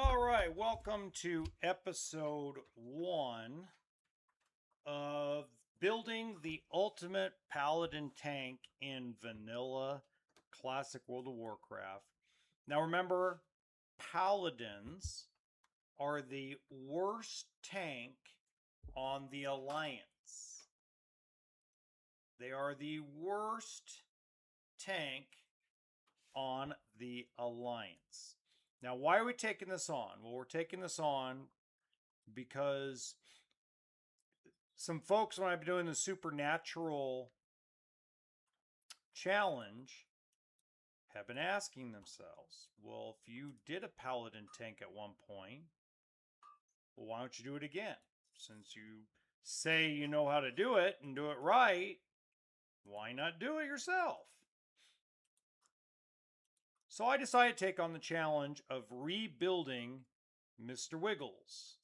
All right, welcome to episode 1 of building the ultimate Paladin tank in vanilla classic World of Warcraft. Now remember, Paladins are the worst tank on the Alliance. They are the worst tank on the Alliance. Now, why are we taking this on? Well, we're taking this on because some folks, when I've been doing the Supernatural challenge, have been asking themselves, well, if you did a Paladin tank at one point, well, why don't you do it again? Since you say you know how to do it and do it right, why not do it yourself? So I decided to take on the challenge of rebuilding Mr. Wiggles,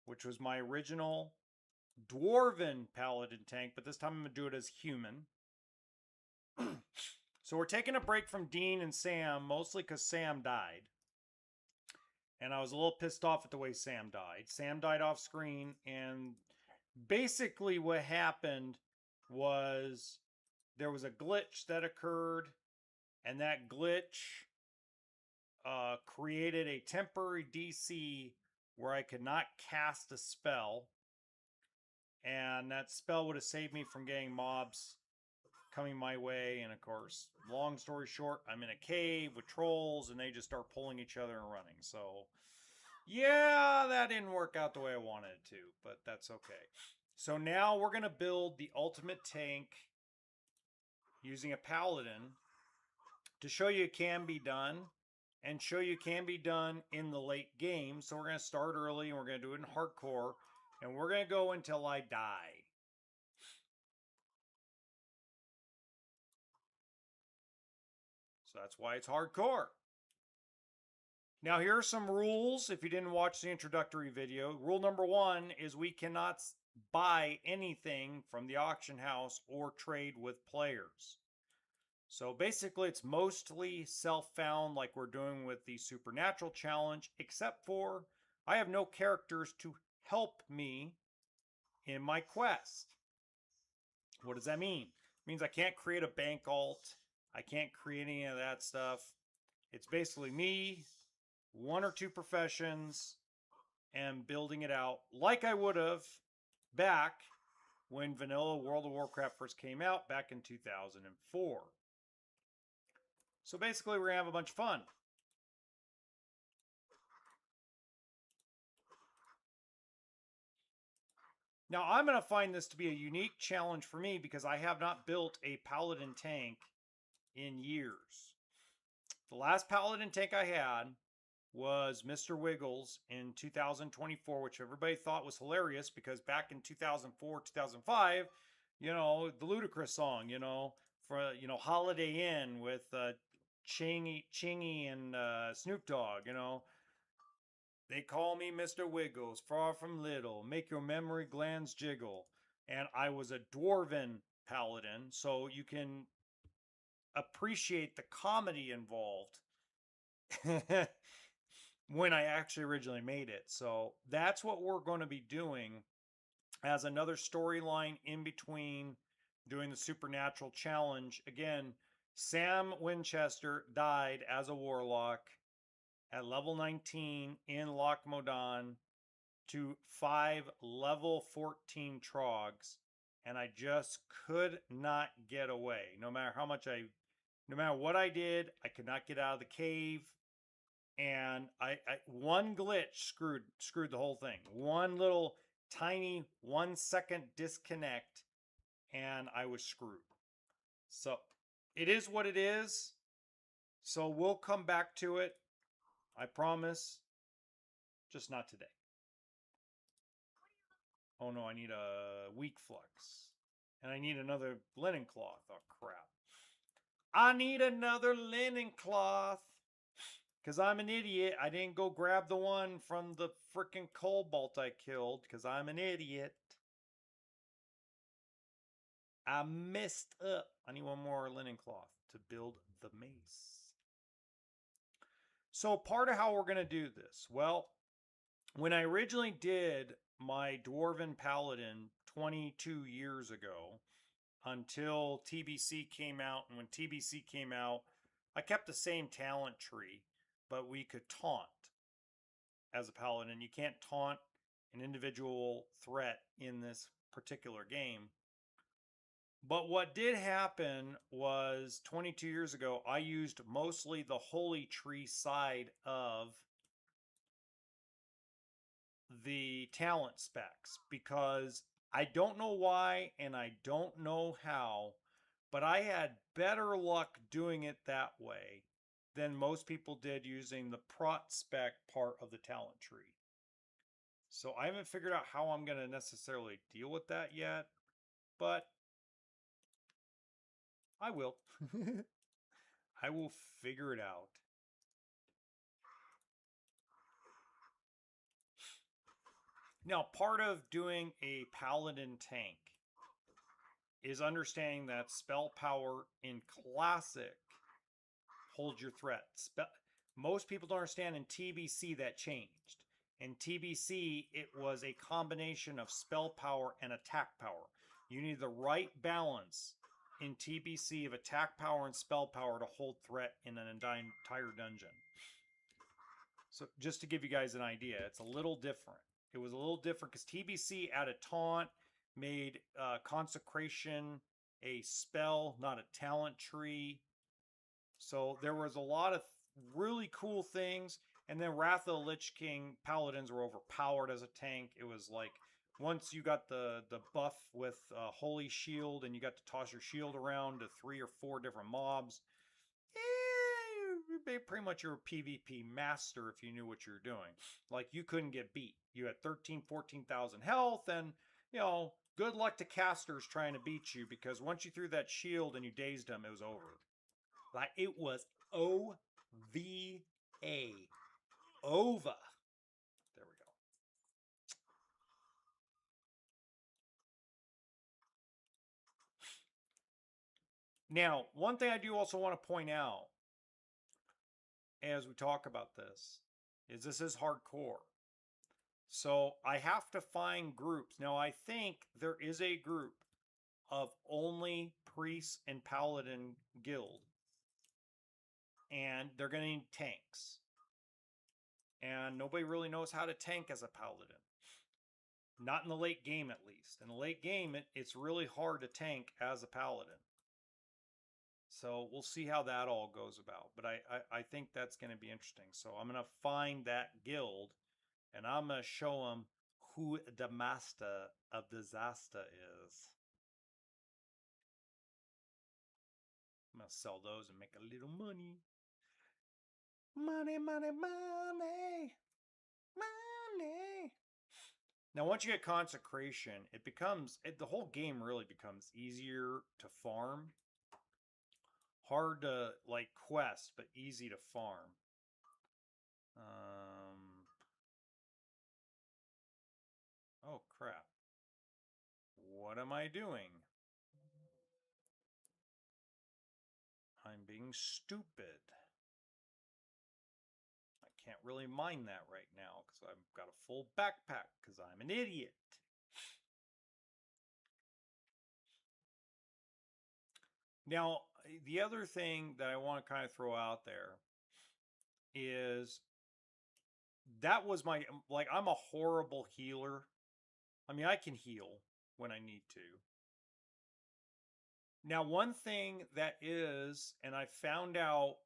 which was my original Dwarven Paladin tank, but this time I'm going to do it as human. So we're taking a break from Dean and Sam, mostly because Sam died. And I was a little pissed off at the way Sam died. Sam died off screen, and basically what happened was there was a glitch that occurred, and that glitch created a temporary DC where I could not cast a spell. And that spell would have saved me from getting mobs coming my way. And of course, long story short, I'm in a cave with trolls and they just start pulling each other and running. So yeah, that didn't work out the way I wanted it to, but that's okay. So now we're going to build the ultimate tank using a Paladin to show you it can be done and show you it can be done in the late game. So we're going to start early and we're going to do it in hardcore. And we're going to go until I die. So that's why it's hardcore. Now here are some rules if you didn't watch the introductory video. Rule number 1 is we cannot buy anything from the auction house or trade with players. So basically it's mostly self-found like we're doing with the Supernatural challenge, except for I have no characters to help me in my quest. What does that mean? It means I can't create a bank alt. I can't create any of that stuff. It's basically me, 1 or 2 professions, and building it out like I would have back when vanilla World of Warcraft first came out back in 2004. So basically we're going to have a bunch of fun. Now, I'm going to find this to be a unique challenge for me because I have not built a Paladin tank in years. The last Paladin tank I had was Mr. Wiggles in 2024, which everybody thought was hilarious because back in 2004, 2005, you know, the Ludacris song, you know, for, you know, Holiday Inn with Chingy and Snoop Dogg, you know. They call me Mr. Wiggles, far from little, make your memory glands jiggle. And I was a Dwarven Paladin, so you can appreciate the comedy involved when I actually originally made it. So that's what we're going to be doing as another storyline in between doing the Supernatural challenge. Again, Sam Winchester died as a warlock at level 19 in Loch Modan to 5 level 14 trogs, and I just could not get away. No matter what I did, I could not get out of the cave. And one glitch screwed the whole thing. One little tiny 1 second disconnect, and I was screwed. So it is what it is. So we'll come back to it. I promise. Just not today. Oh no, I need a weak flux. And I need another linen cloth. Oh crap. I need another linen cloth. Because I'm an idiot. I didn't go grab the one from the frickin' cobalt I killed. Because I'm an idiot. I messed up. I need one more linen cloth to build the mace. So part of how we're going to do this, well, when I originally did my Dwarven Paladin 22 years ago, until TBC came out, and when TBC came out, I kept the same talent tree, but we could taunt as a Paladin. You can't taunt an individual threat in this particular game. But what did happen was 22 years ago, I used mostly the Holy Tree side of the talent specs because I don't know why and I don't know how, but I had better luck doing it that way than most people did using the prot spec part of the talent tree. So I haven't figured out how I'm going to necessarily deal with that yet, but I will. I will figure it out. Now, part of doing a paladin tank is understanding that spell power in classic holds your threat. Most people don't understand in TBC that changed. In TBC, it was a combination of spell power and attack power. You need the right balance in TBC of attack power and spell power to hold threat in an entire dungeon. So just to give you guys an idea, it's a little different. It was a little different because TBC added taunt, made consecration a spell, not a talent tree. So there was a lot of really cool things. And then Wrath of the Lich King paladins were overpowered as a tank. It was like once you got the buff with Holy Shield and you got to toss your shield around to 3 or 4 different mobs, pretty much you're a PvP master if you knew what you were doing. Like you couldn't get beat. You had 14,000 health, and you know, good luck to casters trying to beat you because once you threw that shield and you dazed them, it was over. Like it was OVA. Over. There we go. Now, one thing I do also want to point out as we talk about this is hardcore. So I have to find groups. Now, I think there is a group of only priests and paladin guild. And they're going to need tanks. And nobody really knows how to tank as a paladin. Not in the late game, at least. In the late game, it's really hard to tank as a paladin. So we'll see how that all goes about. But I think that's going to be interesting. So I'm going to find that guild, and I'm going to show them who the master of disaster is. I'm going to sell those and make a little money. Money, money, money. Money. Now, once you get consecration, the whole game really becomes easier to farm. Hard to like quest, but easy to farm. Oh crap. What am I doing? I'm being stupid. I can't really mine that right now because I've got a full backpack because I'm an idiot. Now, the other thing that I want to kind of throw out there is that was I'm a horrible healer. I mean, I can heal when I need to. Now, one thing that is, and I found out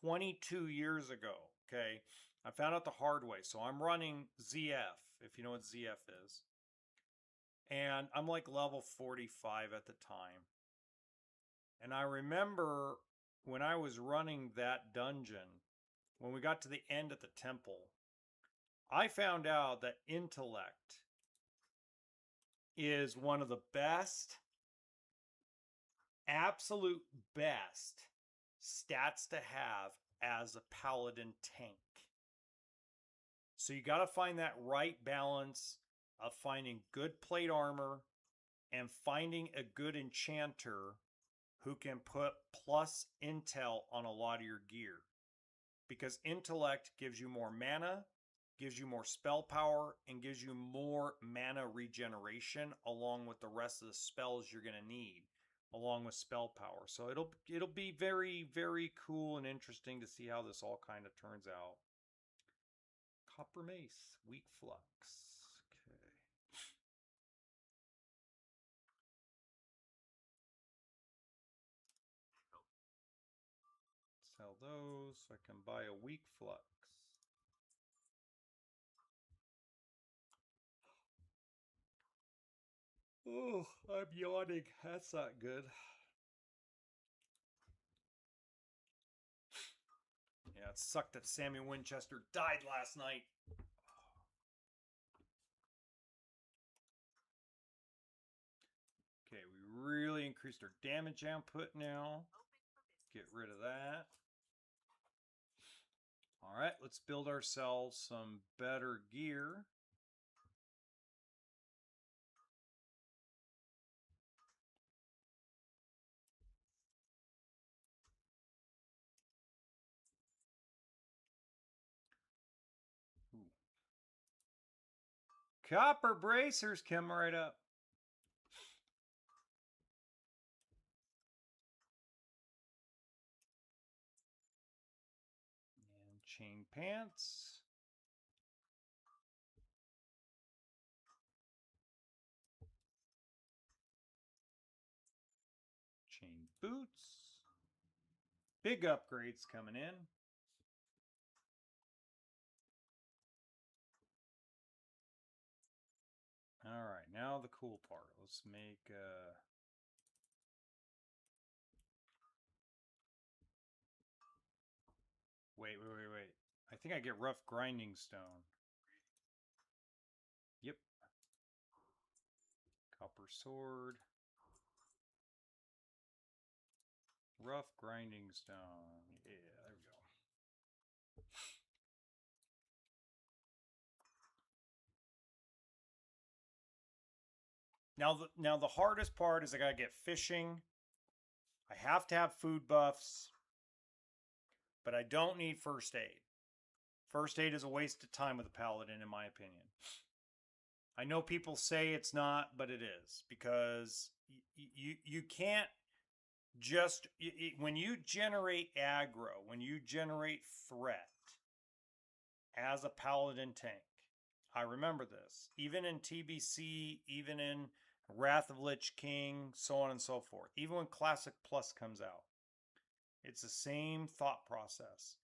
22 years ago, okay? I found out the hard way. So I'm running ZF, if you know what ZF is. And I'm like level 45 at the time. And I remember when I was running that dungeon, when we got to the end at the temple, I found out that intellect is one of the best, absolute best stats to have as a paladin tank. So you got to find that right balance of finding good plate armor and finding a good enchanter who can put plus intel on a lot of your gear. because intellect gives you more mana, gives you more spell power, and gives you more mana regeneration along with the rest of the spells you're going to need along with spell power. So it'll be very, very cool and interesting to see how this all kind of turns out. Copper Mace, weak flux. Okay. Sell those so I can buy a weak flux. Oh, I'm yawning. That's not good. Yeah, it sucked that Sammy Winchester died last night. Okay, we really increased our damage output now. Get rid of that. All right, let's build ourselves some better gear. Ooh. Copper bracers come right up. And chain pants. Chain boots. Big upgrades coming in. All right, now the cool part. Let's make wait. I think I get rough grinding stone. Yep. Copper sword. Rough grinding stone. Yeah, there we go. Now the hardest part is I gotta get fishing. I have to have food buffs, but I don't need first aid. First aid is a waste of time with a paladin, in my opinion. I know people say it's not, but it is, because you can't just when you generate aggro, when you generate threat as a paladin tank. I remember this, even in TBC, even in Wrath of Lich King, so on and so forth. Even when Classic Plus comes out, it's the same thought process.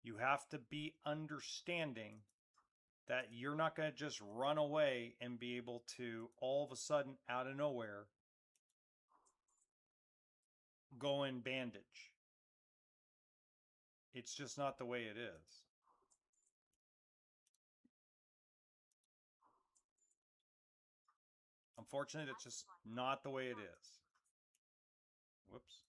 You have to be understanding that you're not going to just run away and be able to all of a sudden out of nowhere go in bandage. It's just not the way it is. Unfortunately, that's just not the way it is. Whoops.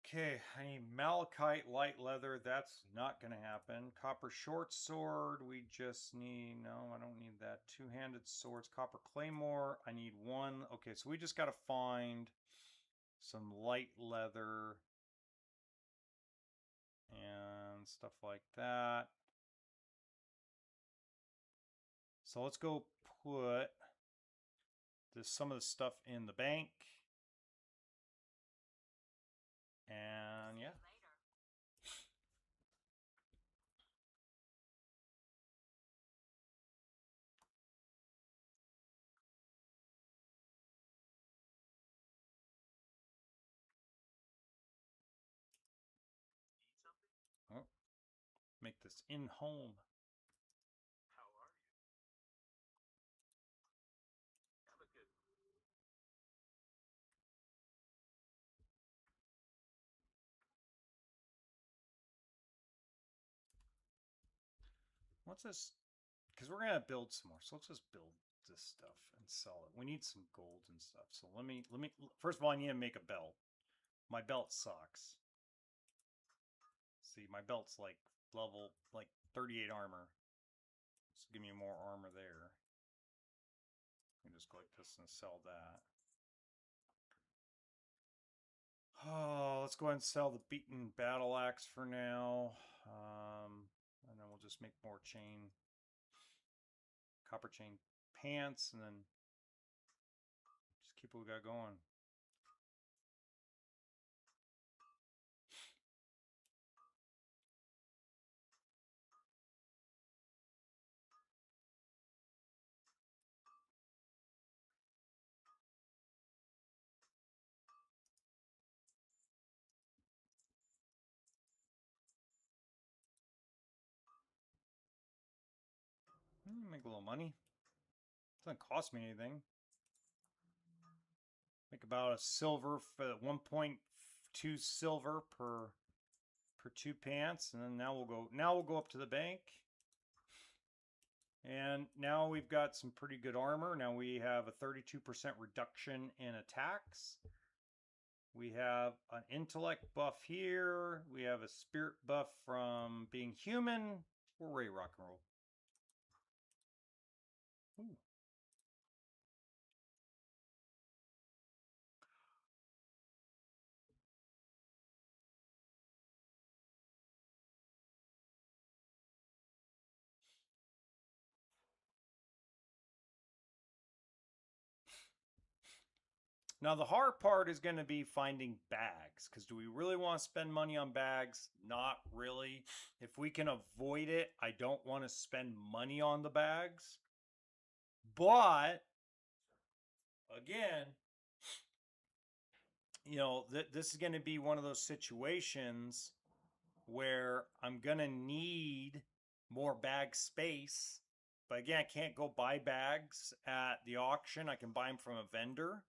Okay, I need malachite light leather. That's not going to happen. Copper short sword. We just need... No, I don't need that. Two-handed swords. Copper claymore. I need one. Okay, so we just got to find some light leather and stuff like that. So let's go put some of the stuff in the bank. And yeah. Oh, make this in home. What's this? Because we're gonna build some more, so let's just build this stuff and sell it. We need some gold and stuff. So let me. First of all, I need to make a belt. My belt sucks. See, my belt's like level 38 armor. So give me more armor there. I can just go like this and sell that. Oh, let's go ahead and sell the beaten battle axe for now. And then we'll just make more chain, copper chain pants, and then just keep what we got going. Make a little money. Doesn't cost me anything. Make about a silver for 1.2 silver per 2 pants, and then now we'll go up to the bank. And now we've got some pretty good armor. Now we have a 32% reduction in attacks. We have an intellect buff here. We have a spirit buff from being human. We're ready to rock and roll. Ooh. Now the hard part is going to be finding bags, because do we really want to spend money on bags? Not really. If we can avoid it, I don't want to spend money on the bags. But again, you know, this is going to be one of those situations where I'm going to need more bag space. But again, I can't go buy bags at the auction. I can buy them from a vendor.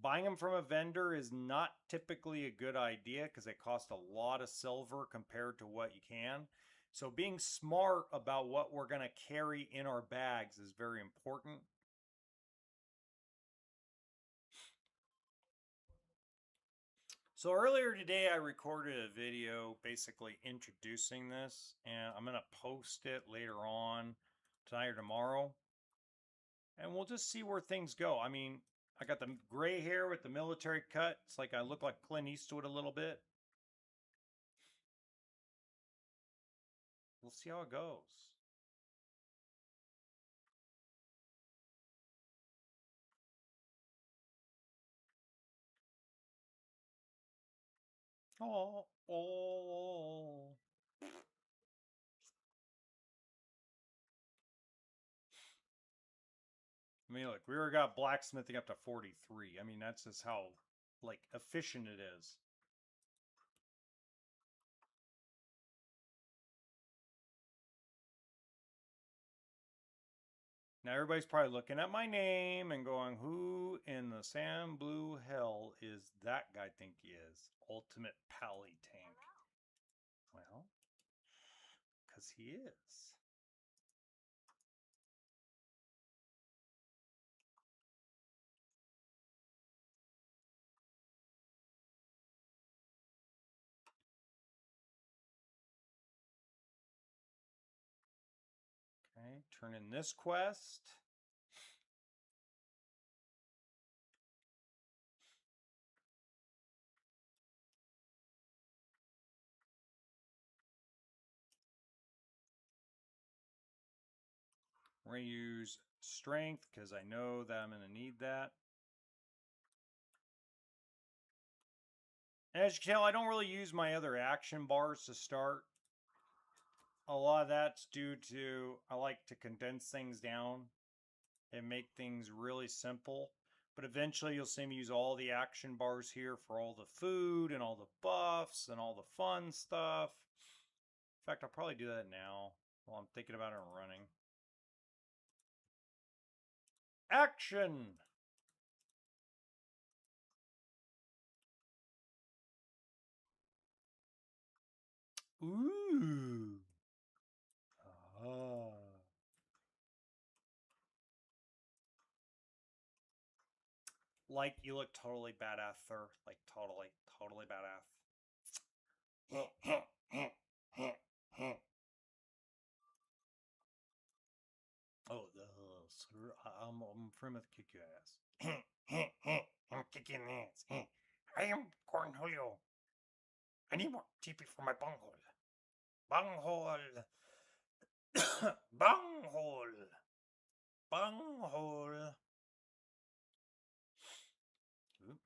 Buying them from a vendor is not typically a good idea because they cost a lot of silver compared to what you can. So being smart about what we're going to carry in our bags is very important. So earlier today, I recorded a video basically introducing this, and I'm going to post it later on tonight or tomorrow. And we'll just see where things go. I mean, I got the gray hair with the military cut. It's like I look like Clint Eastwood a little bit. We'll see how it goes. Oh. I mean, look, we already got blacksmithing up to 43. I mean, that's just how, like, efficient it is. Now, everybody's probably looking at my name and going, who in the Sam Blue hell is that guy think he is? Ultimate Pally Tank. Well, because he is. Okay, turn in this quest. We're going to use strength because I know that I'm going to need that. And as you can tell, I don't really use my other action bars to start. A lot of that's due to I like to condense things down and make things really simple. But eventually you'll see me use all the action bars here for all the food and all the buffs and all the fun stuff. In fact, I'll probably do that now while I'm thinking about it and running. Action! Ooh. Ah. Like, you look totally badass, sir. Like, totally badass. Oh, sir, I'm afraid to kick your ass. I'm kicking ass. I am Cornholio. I need more TP for my bunghole. Bunghole. Bunghole. Bunghole. Oop.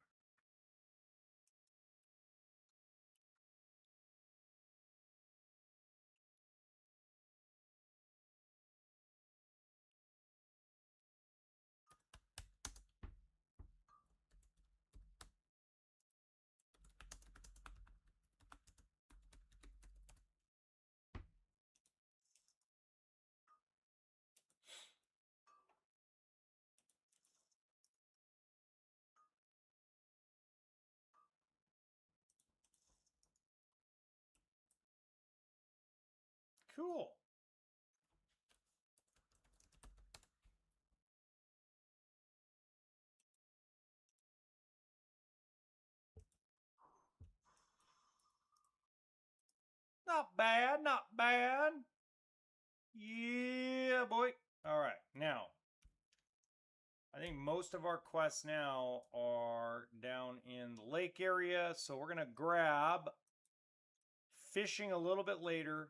Cool. Not bad, not bad. Yeah, boy. All right, now I think most of our quests now are down in the lake area, so we're gonna grab fishing a little bit later.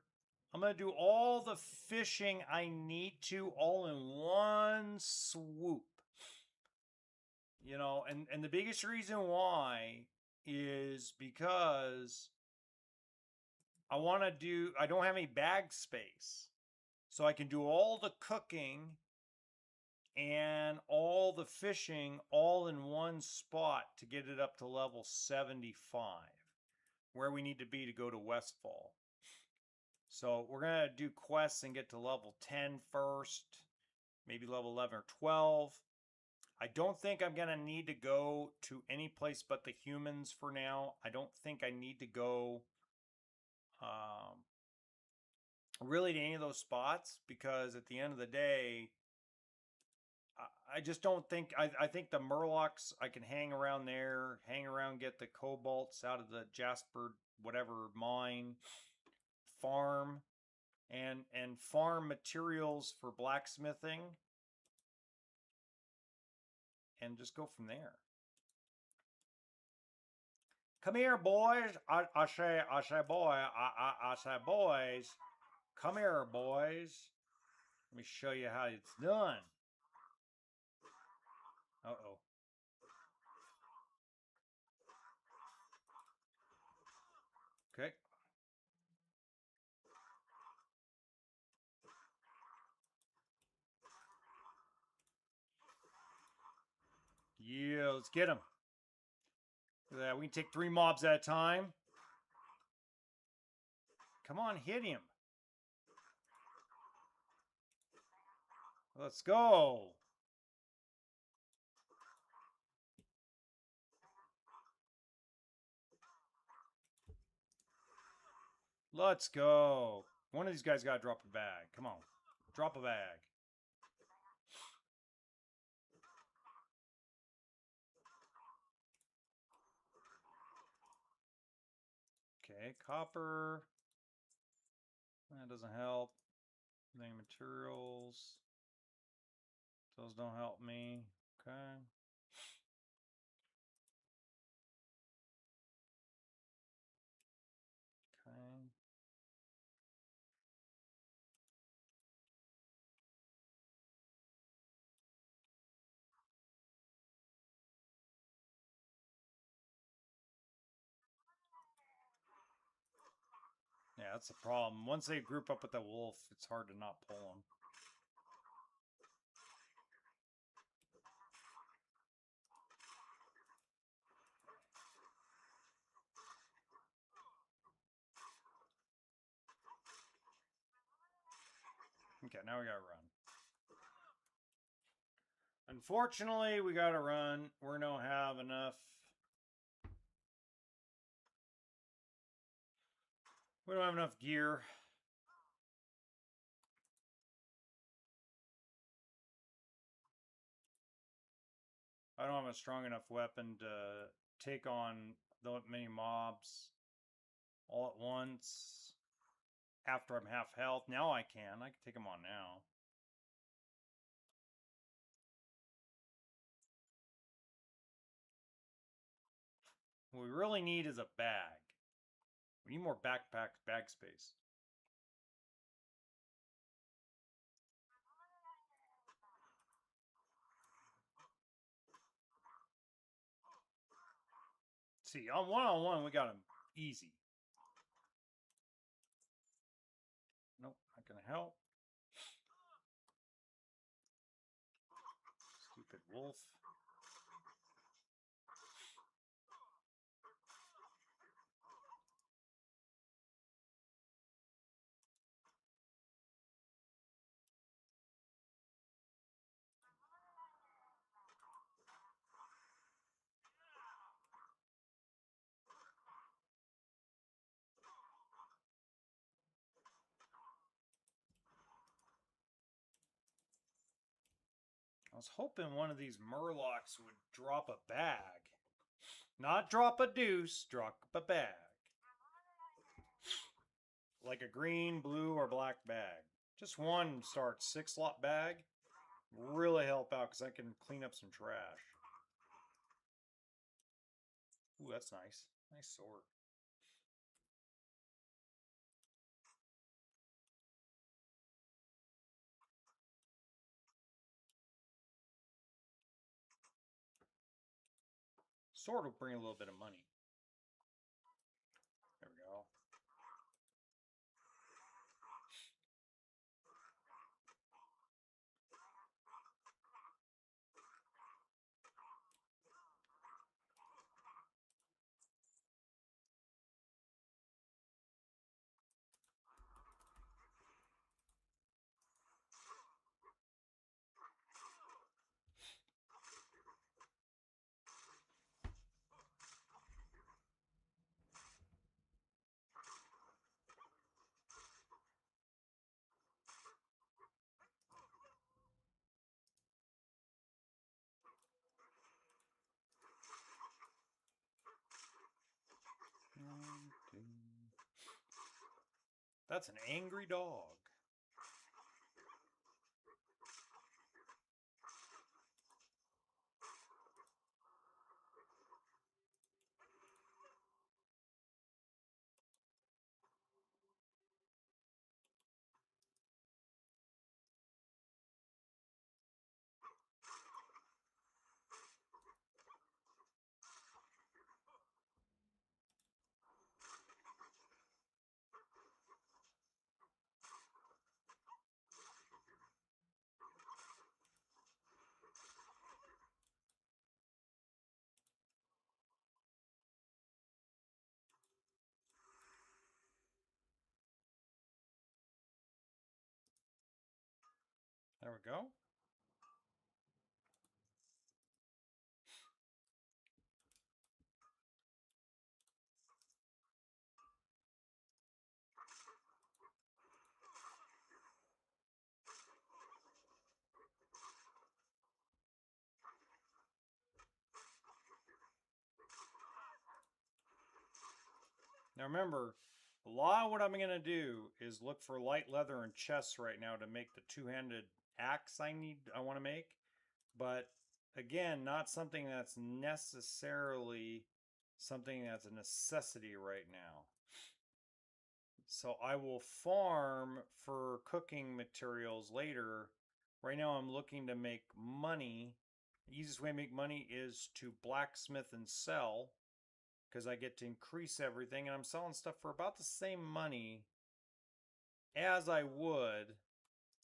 I'm gonna do all the fishing I need to all in one swoop. You know, and the biggest reason why is because I don't have any bag space. So I can do all the cooking and all the fishing all in one spot to get it up to level 75, where we need to be to go to Westfall. So we're going to do quests and get to level 10 first, maybe level 11 or 12. I don't think I'm going to need to go to any place but the humans for now. I don't think I need to go really to any of those spots, because at the end of the day, I just don't think, I think the Murlocs, I can hang around there, get the cobalts out of the Jasper whatever mine, farm, and farm materials for blacksmithing, and just go from there. Come here, boys. I say, boy. I say, boys. Come here, boys. Let me show you how it's done. Uh-oh. Okay. Yeah, let's get him. Look at that. We can take 3 mobs at a time. Come on, hit him. Let's go. Let's go. One of these guys got to drop a bag. Come on. Drop a bag. Okay, copper. That doesn't help. Materials. Those don't help me. Okay. Okay. Yeah, that's the problem. Once they group up with the wolf, it's hard to not pull them. Okay, now we gotta run. Unfortunately, we gotta run. We don't have enough. We don't have enough gear. I don't have a strong enough weapon to take on that many mobs all at once after I'm half health. Now I can. I can take them on now. What we really need is a bag. We need more bag space. See, on one, we got him easy. Nope, not gonna help. Stupid wolf. I was hoping one of these Murlocs would drop a bag. Not drop a deuce, drop a bag. Like a green, blue, or black bag. Just one start 6-slot bag. Really help out because I can clean up some trash. Ooh, that's nice. Nice sword. Sword will bring a little bit of money. There we go. That's an angry dog. There we go. Now remember, a lot of what I'm going to do is look for light leather and chests right now to make the two-handed axe I want to make. But again, not something that's necessarily something that's a necessity right now. So I will farm for cooking materials later. Right now I'm looking to make money. The easiest way to make money is to blacksmith and sell, because I get to increase everything, and I'm selling stuff for about the same money as I would.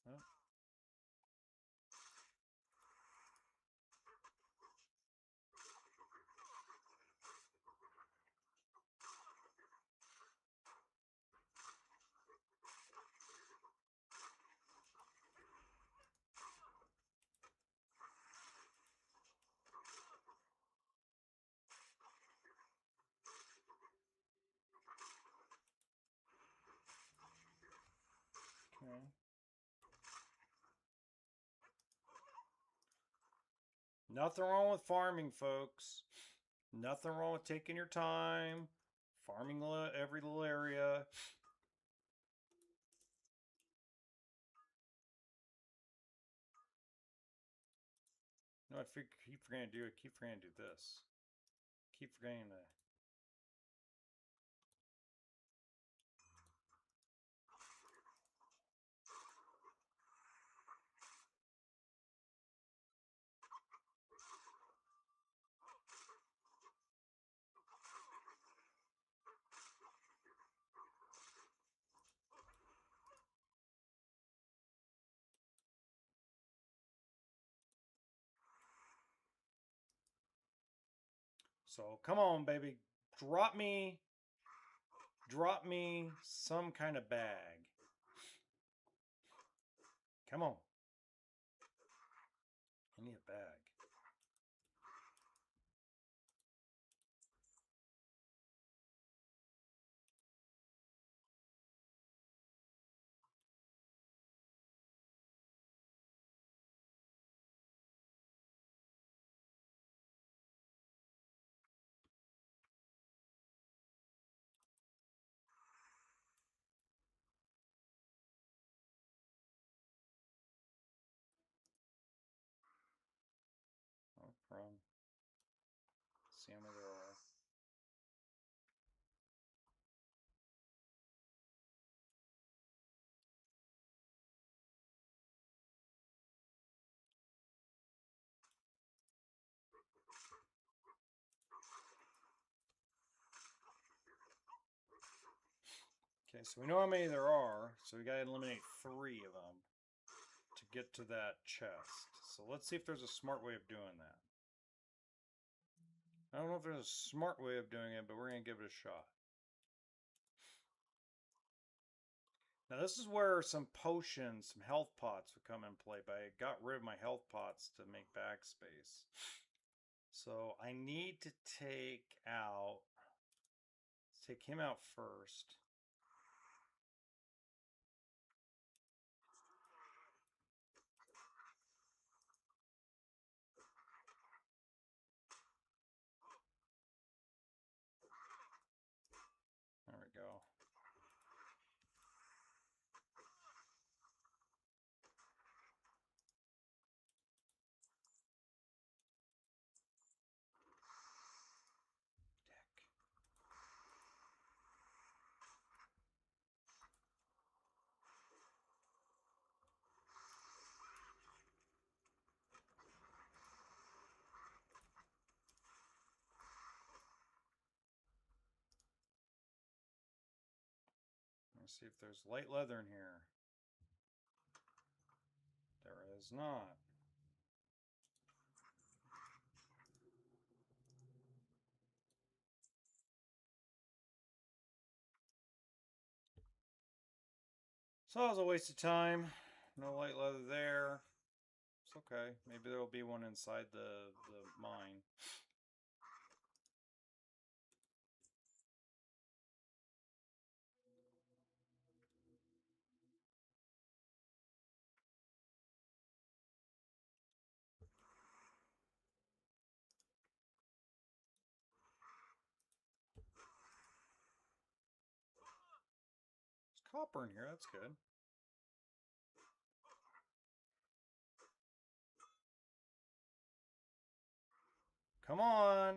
Oh. Okay. Nothing wrong with farming, folks. Nothing wrong with taking your time, farming every little area. No, I keep forgetting to do it. Keep forgetting to do this. Keep forgetting to So come on, baby. Drop me some kind of bag. Come on. I need a bag. Oh, run. See how many there are. Okay, so we know how many there are, so we gotta eliminate 3 of them to get to that chest. So let's see if there's a smart way of doing that. I don't know if there's a smart way of doing it, but we're gonna give it a shot. Now this is where some potions, some health pots would come in play, but I got rid of my health pots to make bag space. So I need to take out, let's take him out first. There we go. Let's see if there's light leather in here. There is not. So that was a waste of time. No light leather there. It's okay. Maybe there'll be one inside the mine. There's copper in here. That's good. Come on.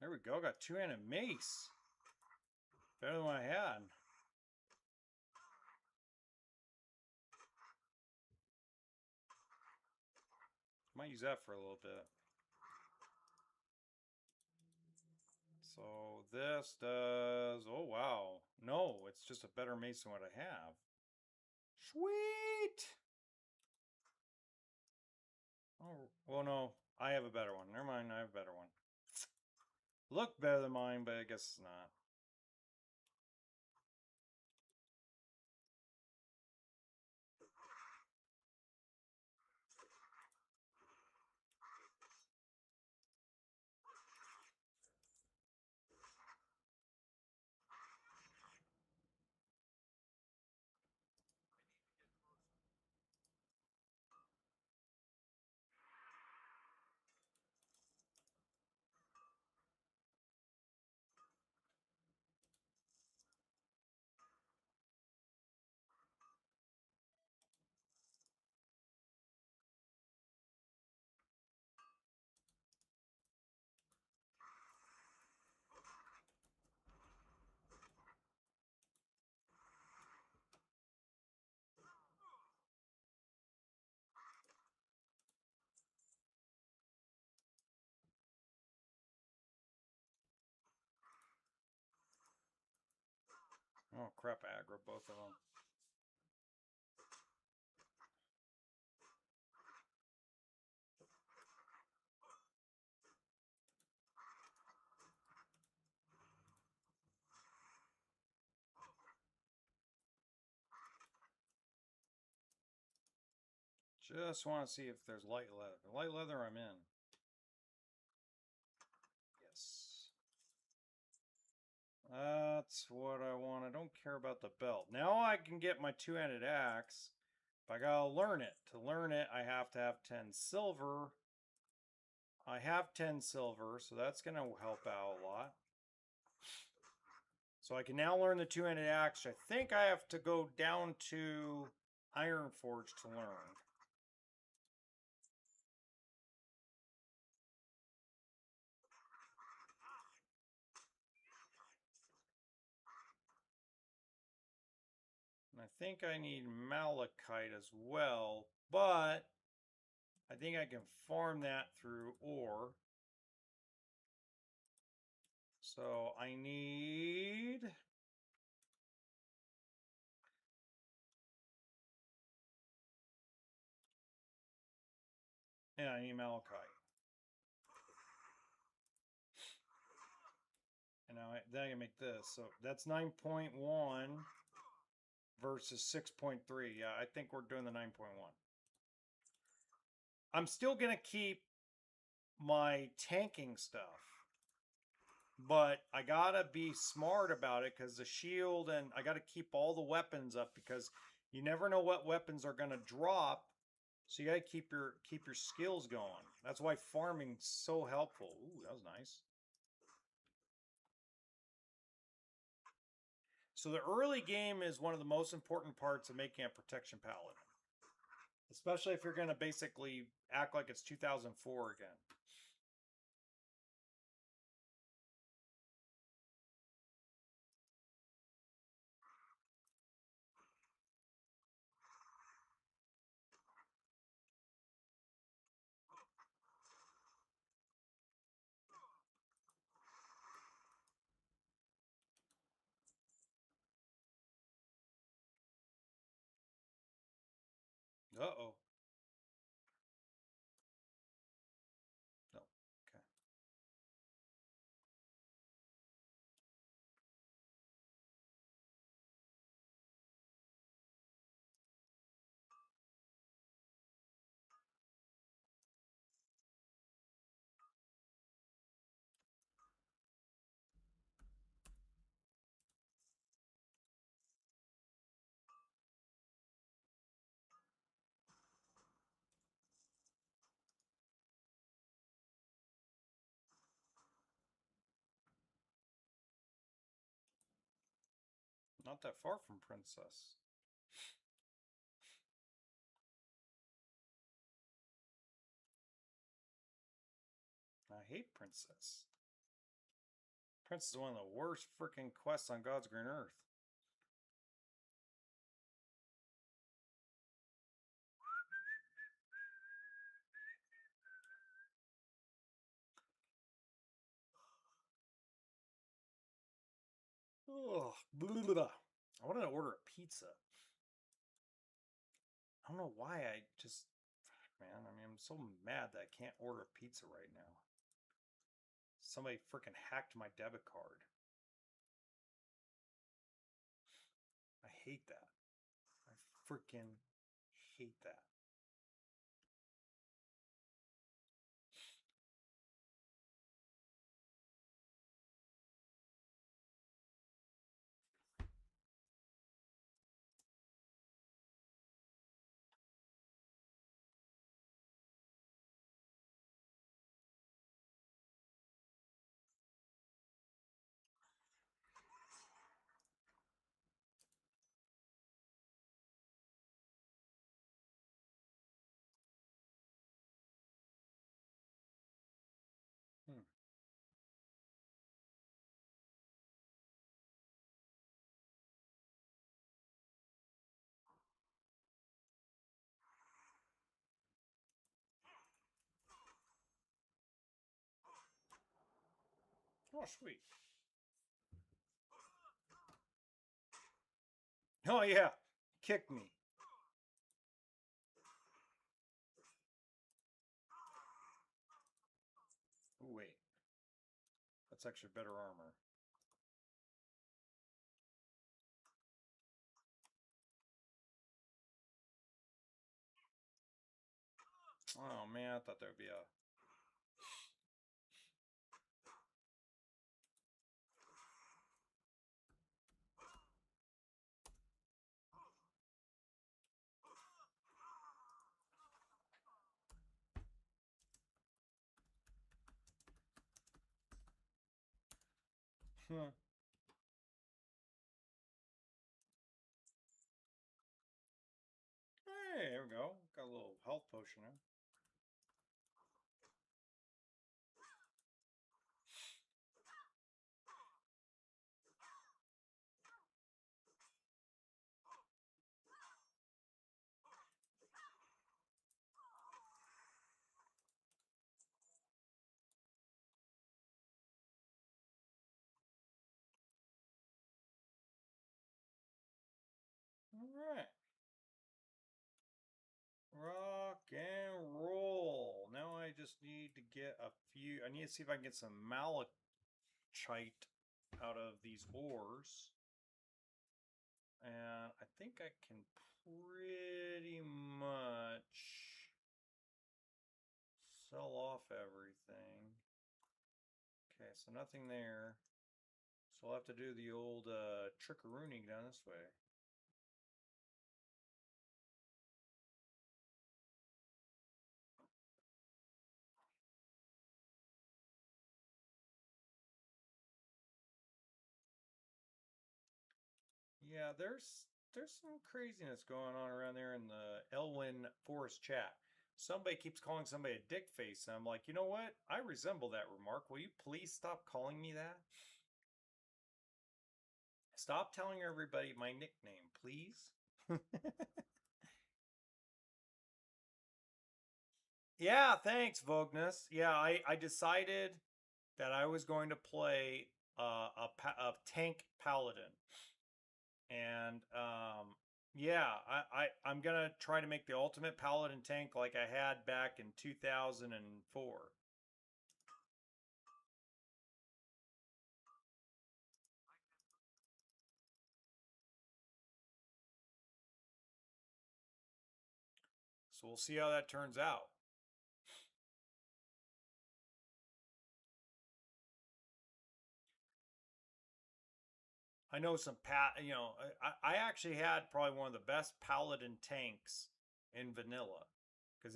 There we go. Got 2-handed mace. Better than what I had. Might use that for a little bit. So this does... Oh, wow. No, it's just a better mace than what I have. Sweet! Oh, well, no. I have a better one. Never mind, I have a better one. Look better than mine, but I guess it's not. Oh, crap, I aggro both of them. Just want to see if there's light leather. Light leather, I'm in. Yes. That's what I want. I don't care about the belt. Now I can get my two-handed axe, but I gotta learn it. To learn it, I have to have 10 silver. I have 10 silver, so that's gonna help out a lot. So I can now learn the two-handed axe. I think I have to go down to Ironforge to learn. And I think I need malachite as well, but I think I can farm that through ore. So I need... Yeah, I need malachite. And now then I can make this. So that's 9.1 versus 6.3. Yeah, I think we're doing the 9.1. I'm still going to keep my tanking stuff. But I got to be smart about it because the shield and I got to keep all the weapons up because you never know what weapons are going to drop. So you got to keep your skills going. That's why farming's so helpful. Ooh, that was nice. So the early game is one of the most important parts of making a protection paladin. Especially if you're going to basically act like it's 2004 again. Uh-oh. No. Okay. Not that far from Princess. I hate Princess. Princess is one of the worst freaking quests on God's green earth. Ugh. Blah, blah, blah. I wanted to order a pizza. I don't know why I just... Man, I mean, I'm so mad that I can't order a pizza right now. Somebody freaking hacked my debit card. I hate that. I freaking hate that. Hmm. Oh, sweet. Oh, yeah. Kick me. Ooh, wait. That's actually better armor. Oh man, I thought there would be a... Hey, there we go. Got a little health potion there. All right. Rock and roll. Now I just need to get a few. I need to see if I can get some malachite out of these ores. And I think I can pretty much sell off everything. Okay, so nothing there. So I'll have to do the old trickarooning down this way. Yeah, there's some craziness going on around there in the Elwyn Forest chat. Somebody keeps calling somebody a dick face, and I'm like, you know what? I resemble that remark. Will you please stop calling me that? Stop telling everybody my nickname, please. Yeah, thanks, Vognus. Yeah, I decided that I was going to play a tank paladin, and yeah, I'm gonna try to make the ultimate paladin tank like I had back in 2004. So we'll see how that turns out. I know some I actually had probably one of the best paladin tanks in vanilla because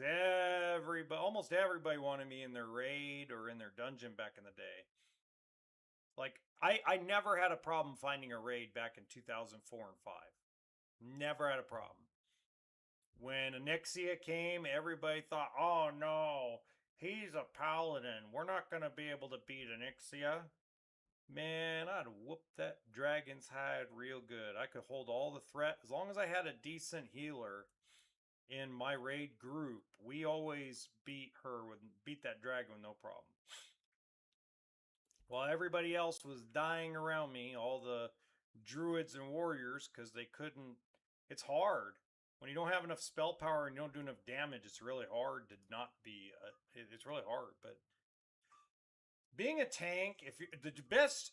almost everybody wanted me in their raid or in their dungeon back in the day. Like I never had a problem finding a raid back in 2004 and 5. Never had a problem. When Anixia came, everybody thought, "Oh no, he's a paladin. We're not going to be able to beat Anixia." Man, I'd whoop that dragon's hide real good. I could hold all the threat as long as I had a decent healer in my raid group. We always beat that dragon with no problem. While everybody else was dying around me, all the druids and warriors, because they couldn't. It's hard when you don't have enough spell power and you don't do enough damage. It's really hard to not be. It's really hard, but being a tank, if you the best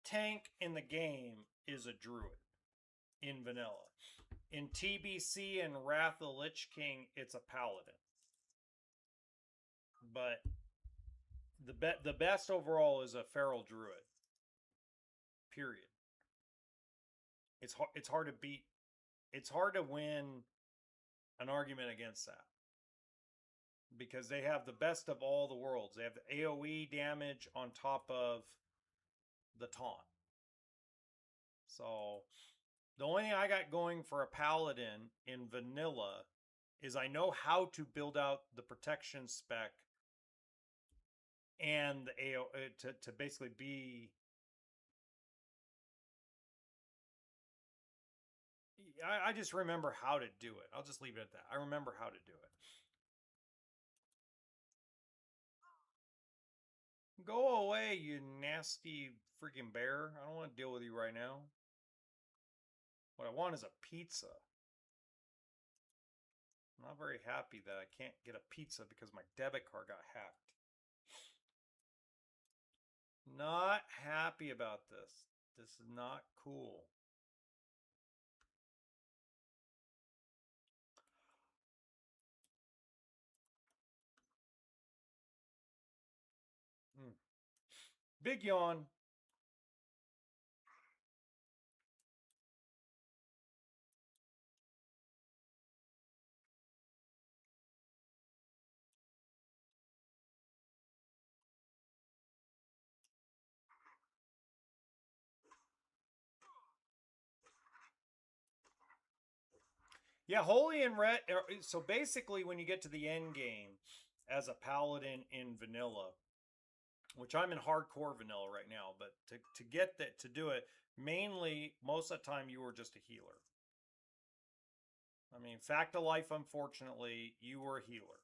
tank in the game is a druid in vanilla. In TBC and Wrath of the Lich King, it's a paladin. But the best overall is a feral druid. Period. It's hard to beat. It's hard to win an argument against that because they have the best of all the worlds. They have the AOE damage on top of the taunt. So the only thing I got going for a paladin in vanilla is I know how to build out the protection spec and the AO to basically be. I just remember how to do it. I'll just leave it at that. I remember how to do it. Go away, you nasty freaking bear. I don't want to deal with you right now. What I want is a pizza. I'm not very happy that I can't get a pizza because my debit card got hacked. Not happy about this. This is not cool. Big yawn. Yeah, holy and red. So basically, when you get to the end game as a paladin in vanilla, which I'm in hardcore vanilla right now, but to get that to do it, mainly most of the time you were just a healer. I mean, fact of life, unfortunately, you were a healer,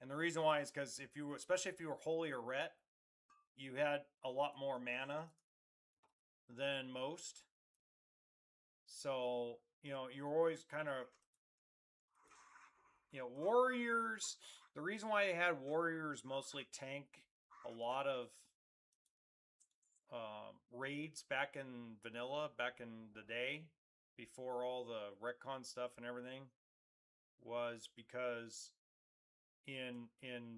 and the reason why is because if you were, especially if you were holy or ret, you had a lot more mana than most. So you're always kind of warriors. The reason why they had warriors mostly tank a lot of raids back in vanilla, back in the day, before all the retcon stuff and everything, was because in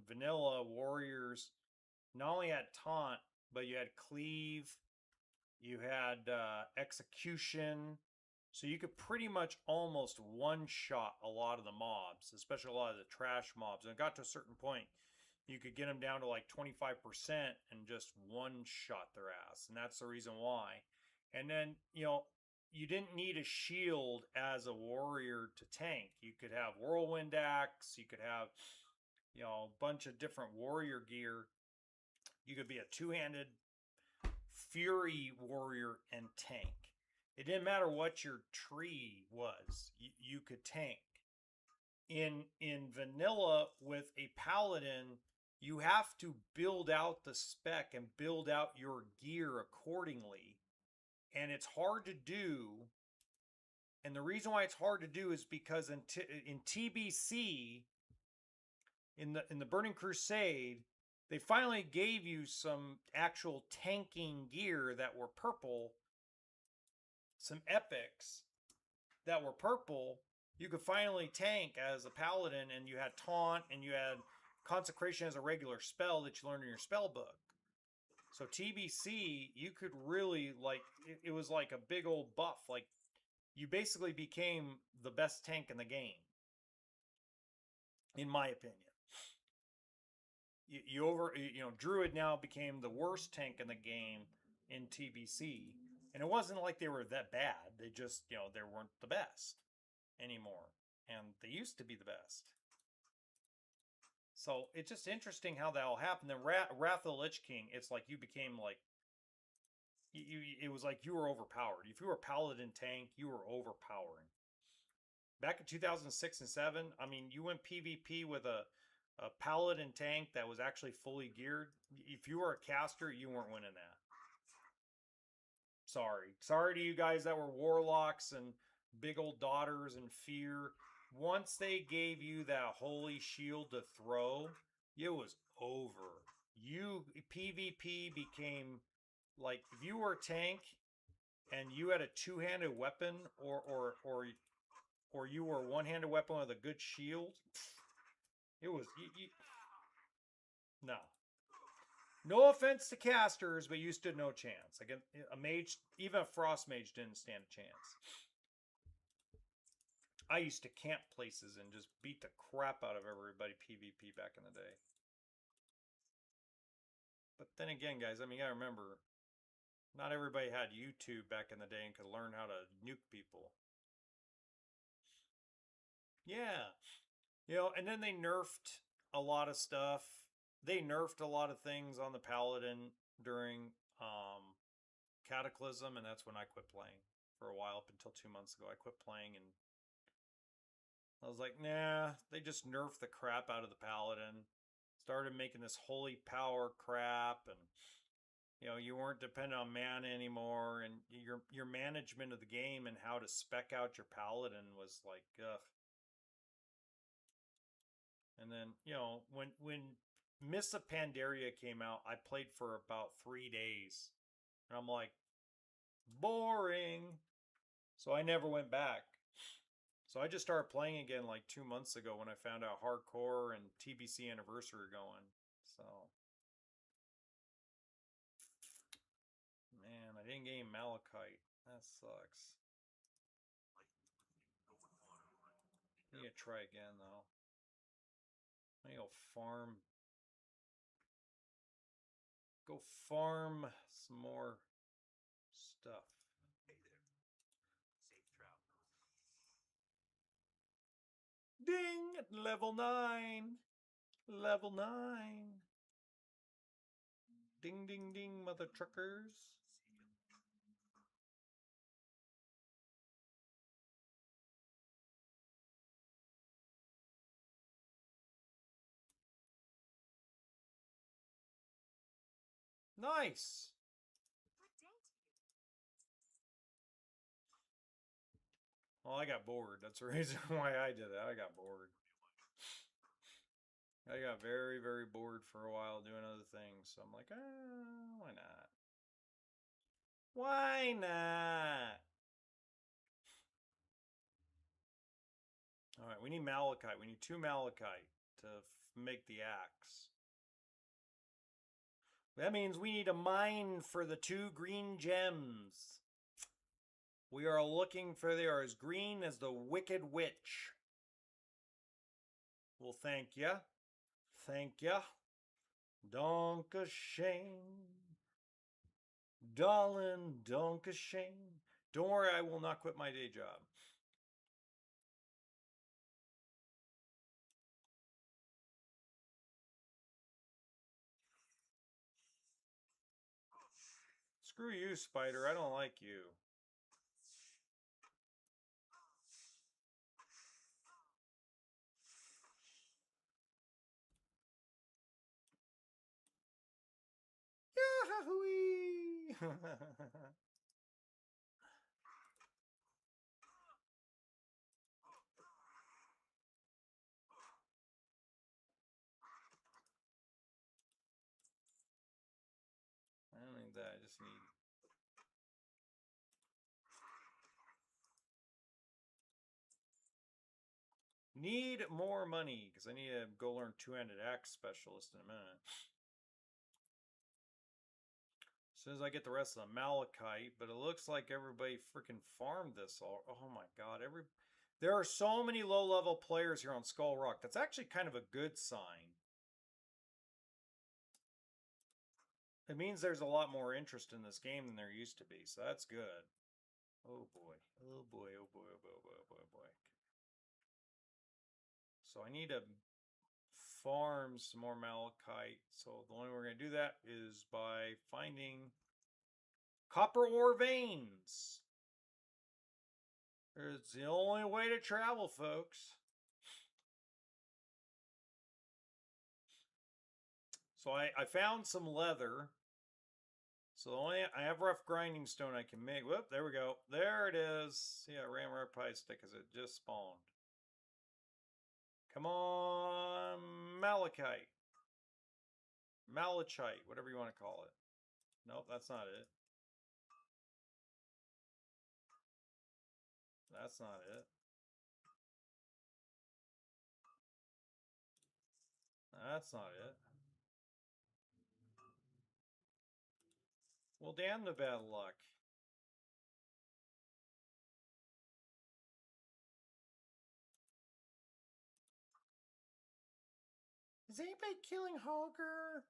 vanilla, warriors not only had taunt, but you had cleave, you had execution, so you could pretty much almost one-shot a lot of the mobs, especially a lot of the trash mobs. And it got to a certain point, you could get them down to like 25% and just one-shot their ass. And that's the reason why. And then, you didn't need a shield as a warrior to tank. You could have whirlwind axe, you could have, a bunch of different warrior gear. You could be a two-handed fury warrior and tank. It didn't matter what your tree was, you could tank. In vanilla with a paladin, you have to build out the spec and build out your gear accordingly, and it's hard to do. And the reason why it's hard to do is because in TBC, in the Burning Crusade, they finally gave you some actual tanking gear that were purple, some epics that were purple. You could finally tank as a paladin, and you had taunt, and you had consecration as a regular spell that you learned in your spell book. So TBC, you could really, like, it was like a big old buff. Like, you basically became the best tank in the game, in my opinion. Druid now became the worst tank in the game in TBC, and it wasn't like they were that bad. They just, they weren't the best anymore, and they used to be the best. So it's just interesting how that all happened. Then Wrath of the Lich King, it's like you became like, it was like you were overpowered. If you were a paladin tank, you were overpowering. Back in 2006 and 7, I mean, you went PvP with a paladin tank that was actually fully geared. If you were a caster, you weren't winning that. Sorry to you guys that were warlocks and big old daughters and fear. Once they gave you that holy shield to throw, it was over. You PvP became like, if you were a tank and you had a two-handed weapon, or you were a one-handed weapon with a good shield, it was no. No offense to casters, but you stood no chance. Like a mage, even a frost mage didn't stand a chance. I used to camp places and just beat the crap out of everybody PvP back in the day. But then again, guys, I mean, you gotta remember, not everybody had YouTube back in the day and could learn how to nuke people. Yeah. And then they nerfed a lot of stuff. They nerfed a lot of things on the Paladin during Cataclysm, and that's when I quit playing for a while, up until 2 months ago. I quit playing, and I was like, nah, they just nerfed the crap out of the Paladin. Started making this holy power crap, and you weren't dependent on mana anymore, and your management of the game and how to spec out your Paladin was like, ugh. And then, when Mists of Pandaria came out, I played for about 3 days. And I'm like, boring. So I never went back. So I just started playing again like 2 months ago when I found out Hardcore and TBC Anniversary are going. So didn't gain malachite. That sucks. Need to try again though. I need to go farm some more stuff. Hey there. Safe travels. Ding! Level 9! Level 9! Ding, ding, ding, mother truckers. Nice! Well, I got bored. That's the reason why I did it. I got bored. I got very, very bored for a while doing other things. So I'm like, why not? Why not? All right, we need malachite. We need 2 malachite to make the axe. That means we need to mine for the 2 green gems. We are looking for they are as green as the Wicked Witch. Well, thank ya. Thank ya. Dankeschön. Darling, Dankeschön. Don't worry, I will not quit my day job. Screw you, Spider. I don't like you. Yahoo! I don't need that. I just need more money because I need to go learn 2-handed axe specialist in a minute. As soon as I get the rest of the malachite, but it looks like everybody freaking farmed this all. Oh my god, there are so many low-level players here on Skull Rock. That's actually kind of a good sign. It means there's a lot more interest in this game than there used to be, so that's good. Oh boy. Oh boy, oh boy, oh boy, oh boy, oh boy, oh boy. So I need to farm some more malachite. So the only way we're going to do that is by finding copper ore veins. It's the only way to travel, folks. So I found some leather. So I have rough grinding stone I can make. Whoop, there we go. There it is. Yeah, ramrod pie stick as it just spawned. Come on, malachite. Malachite, whatever you want to call it. Nope, that's not it. That's not it. That's not it. Well, damn the bad luck. Is anybody killing Hogger?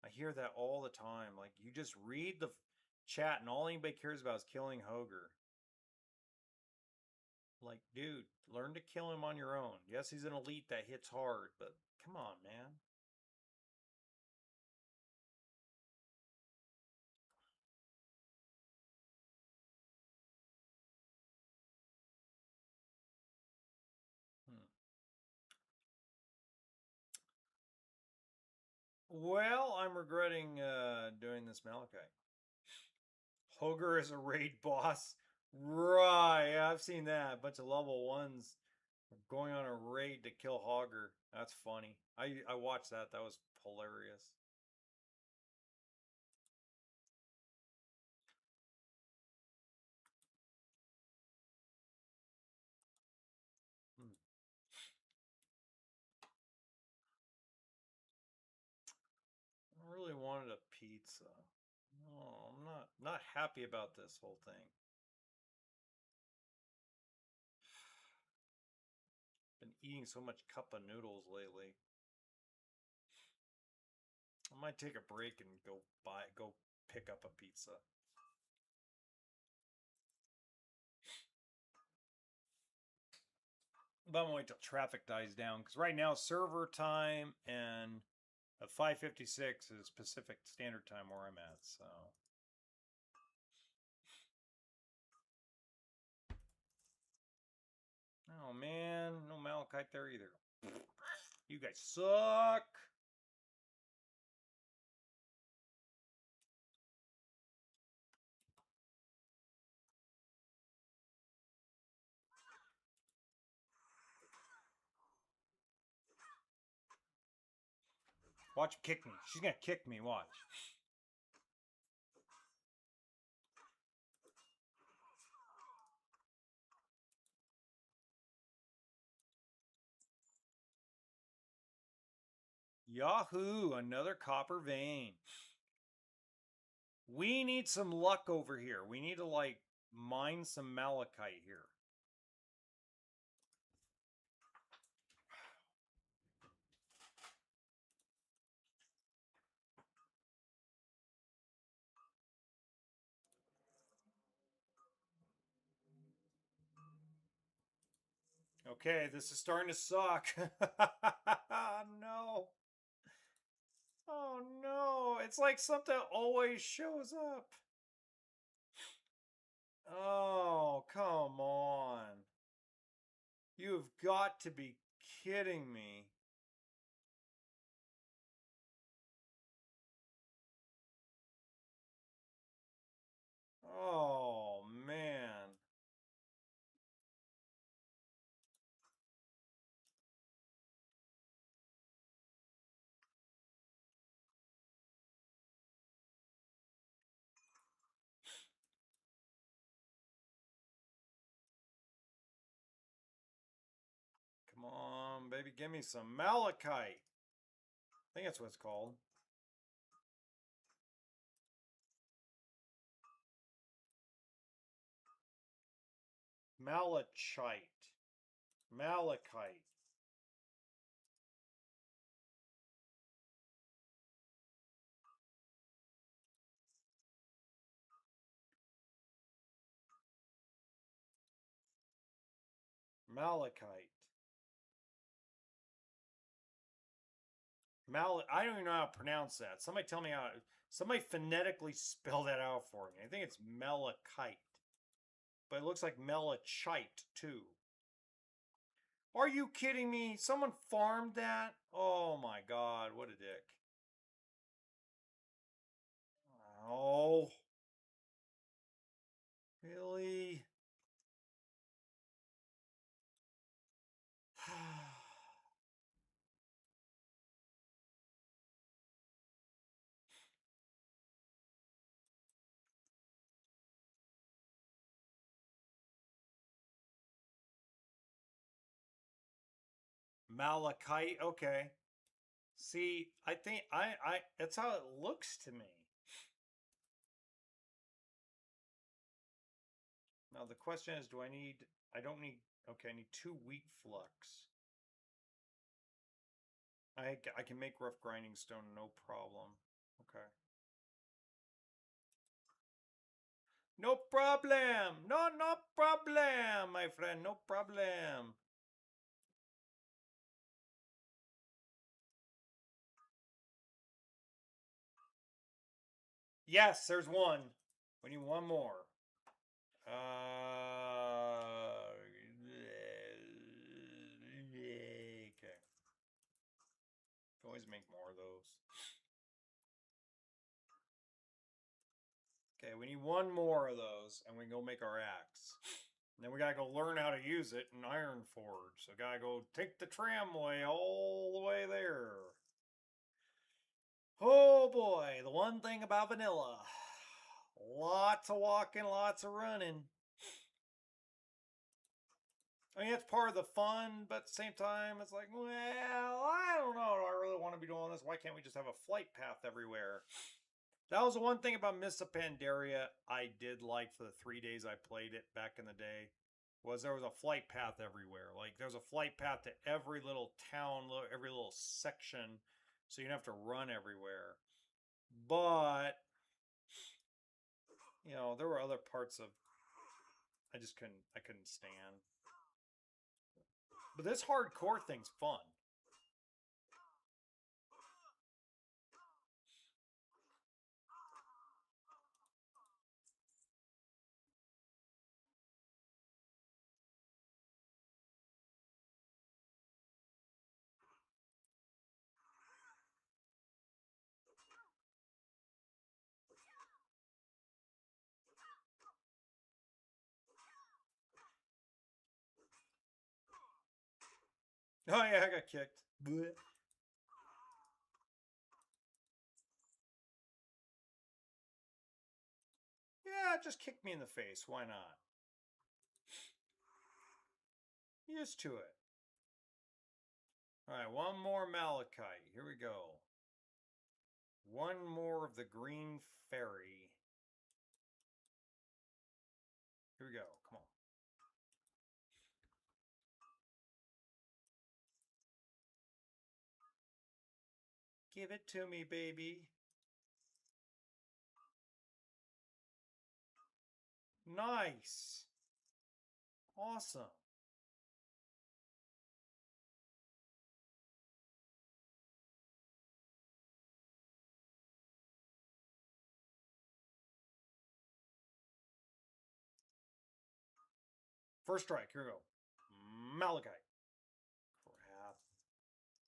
I hear that all the time. Like, you just read the chat and all anybody cares about is killing Hogger. Like, dude, learn to kill him on your own. Yes, he's an elite that hits hard, but come on, man. Well, I'm regretting doing this malachite. Hogger is a raid boss. Right, yeah, I've seen that. A bunch of level 1s going on a raid to kill Hogger. That's funny. I watched that. That was hilarious. I really wanted a pizza. Oh, I'm not happy about this whole thing. Been eating so much cup of noodles lately. I might take a break and go pick up a pizza. But I'm gonna wait till traffic dies down because right now server time and 5:56 is Pacific Standard Time where I'm at. So oh man, no malachite there either. You guys suck. Watch him kick me. She's gonna kick me. Watch. Yahoo! Another copper vein. We need some luck over here. We need to like mine some malachite here. Okay, this is starting to suck. No. Oh no. It's like something always shows up. Oh, come on. You've got to be kidding me. Oh, man. Come on, baby, give me some malachite. I think that's what it's called. Malachite. Malachite. Malachite. I don't even know how to pronounce that. Somebody tell me how. Somebody phonetically spell that out for me. I think it's malachite, but it looks like malachite too. Are you kidding me? Someone farmed that? Oh my god, what a dick. Oh. Really? Malachite, okay. See, I think I that's how it looks to me. Now the question is, I don't need, okay, I need 2 wheat flux. I can make rough grinding stone, no problem. Okay. No problem. No problem, my friend. No problem. Yes, there's one. We need one more. Okay. Can always make more of those. Okay, we need one more of those, and we can go make our axe. And then we gotta go learn how to use it in Iron Forge. So gotta go take the tramway all the way there. Oh boy, the one thing about vanilla. Lots of walking, lots of running. I mean, it's part of the fun, but at the same time, it's like, well, I don't know. Do I really want to be doing this? Why can't we just have a flight path everywhere? That was the one thing about Mists of Pandaria I did like for the 3 days I played it back in the day, was there was a flight path everywhere. Like there was a flight path to every little town, every little section, so you didn't have to run everywhere. But you know, there were other parts of I couldn't stand. But this hardcore thing's fun. Oh yeah, I got kicked. Blech. Yeah, just kick me in the face. Why not? Used to it. All right, one more Malachite. Here we go. One more of the green fairy. Here we go. Come on. Give it to me, baby. Nice. Awesome. First strike. Here we go. Malachite. Crap.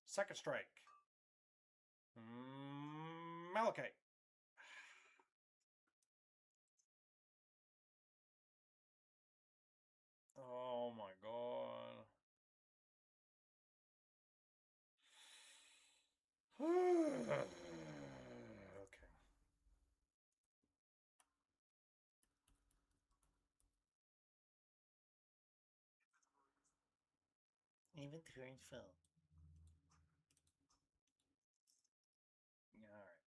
Second strike. Malachite. Oh my god. Okay. Inventory full. All right.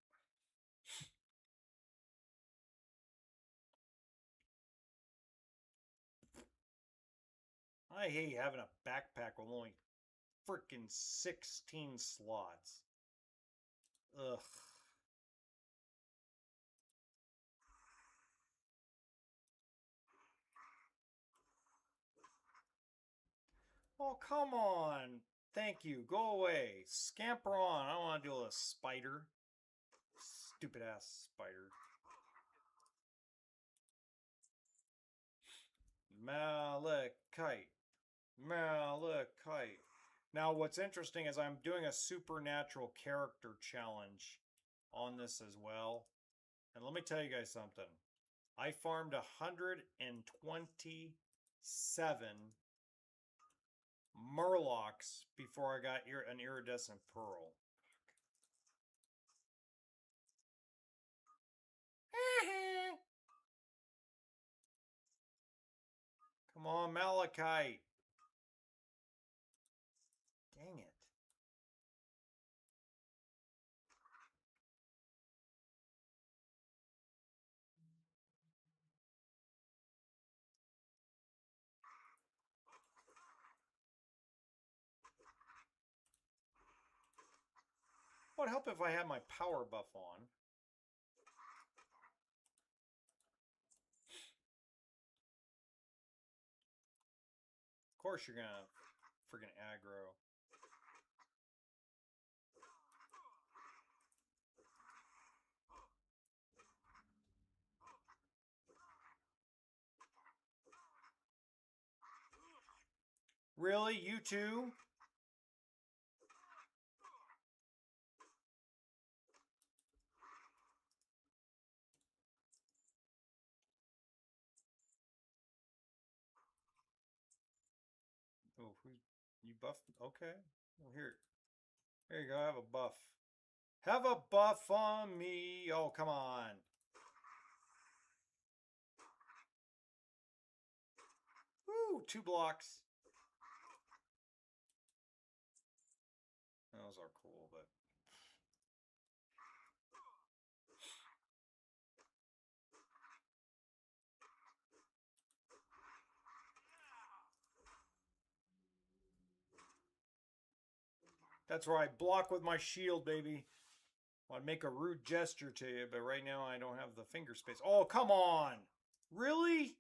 I hate having a backpack with only freaking 16 slots. Ugh. Oh, come on. Thank you. Go away. Scamper on. I don't want to deal with a spider. Stupid ass spider. Malachite. Malachite. Now, what's interesting is I'm doing a supernatural character challenge on this as well. And let me tell you guys something. I farmed 127 Murlocs before I got an iridescent pearl. Come on, Malachite. Dang it. Would help if I had my power buff on. Of course you're gonna friggin' aggro. Really? You too? Oh, you buffed? Okay. Well, here you go. Have a buff. Have a buff on me. Oh, come on. Woo, 2 blocks. Those are cool, but That's where I block with my shield, baby. Well, I'd make a rude gesture to you, but right now I don't have the finger space. Oh, come on. Really?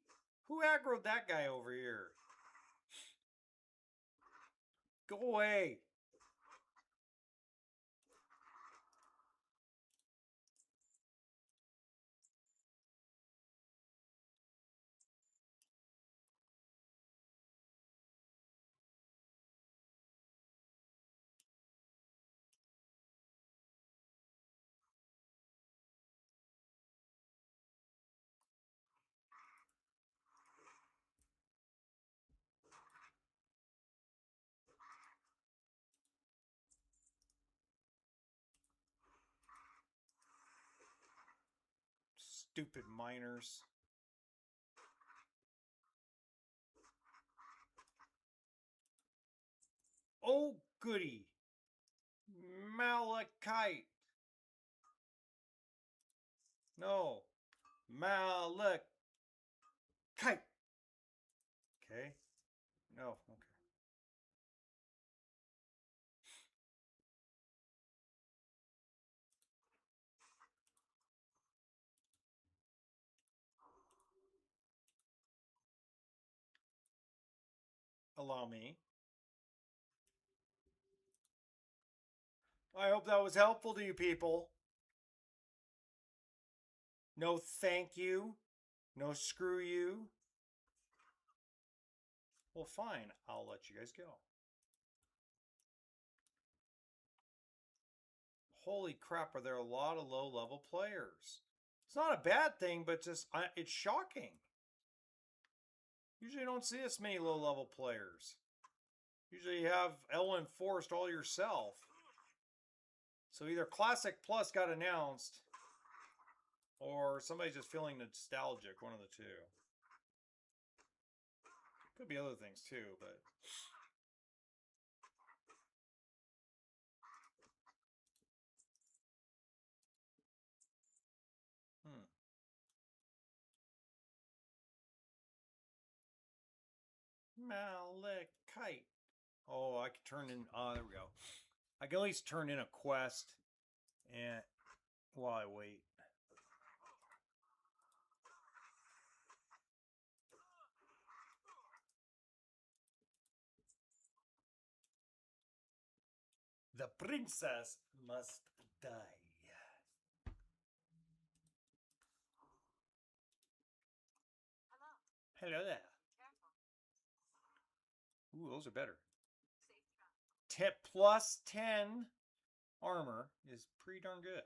Who aggroed that guy over here? Go away. Stupid miners. Oh, goody. Malachite. No. Malachite. Okay. No. Okay. Allow me. I hope that was helpful to you people. No thank you. No screw you. Well, fine. I'll let you guys go. Holy crap, are there a lot of low-level players? It's not a bad thing, but just it's shocking. Usually you don't see this many low-level players. Usually you have Ellen Forrest all yourself. So either Classic Plus got announced, or somebody's just feeling nostalgic, one of the two. Could be other things too, but... Malachite. Oh, I could turn in... there we go. I can at least turn in a quest and while I wait. The princess must die. Hello there. Ooh, those are better. Plus 10 armor is pretty darn good.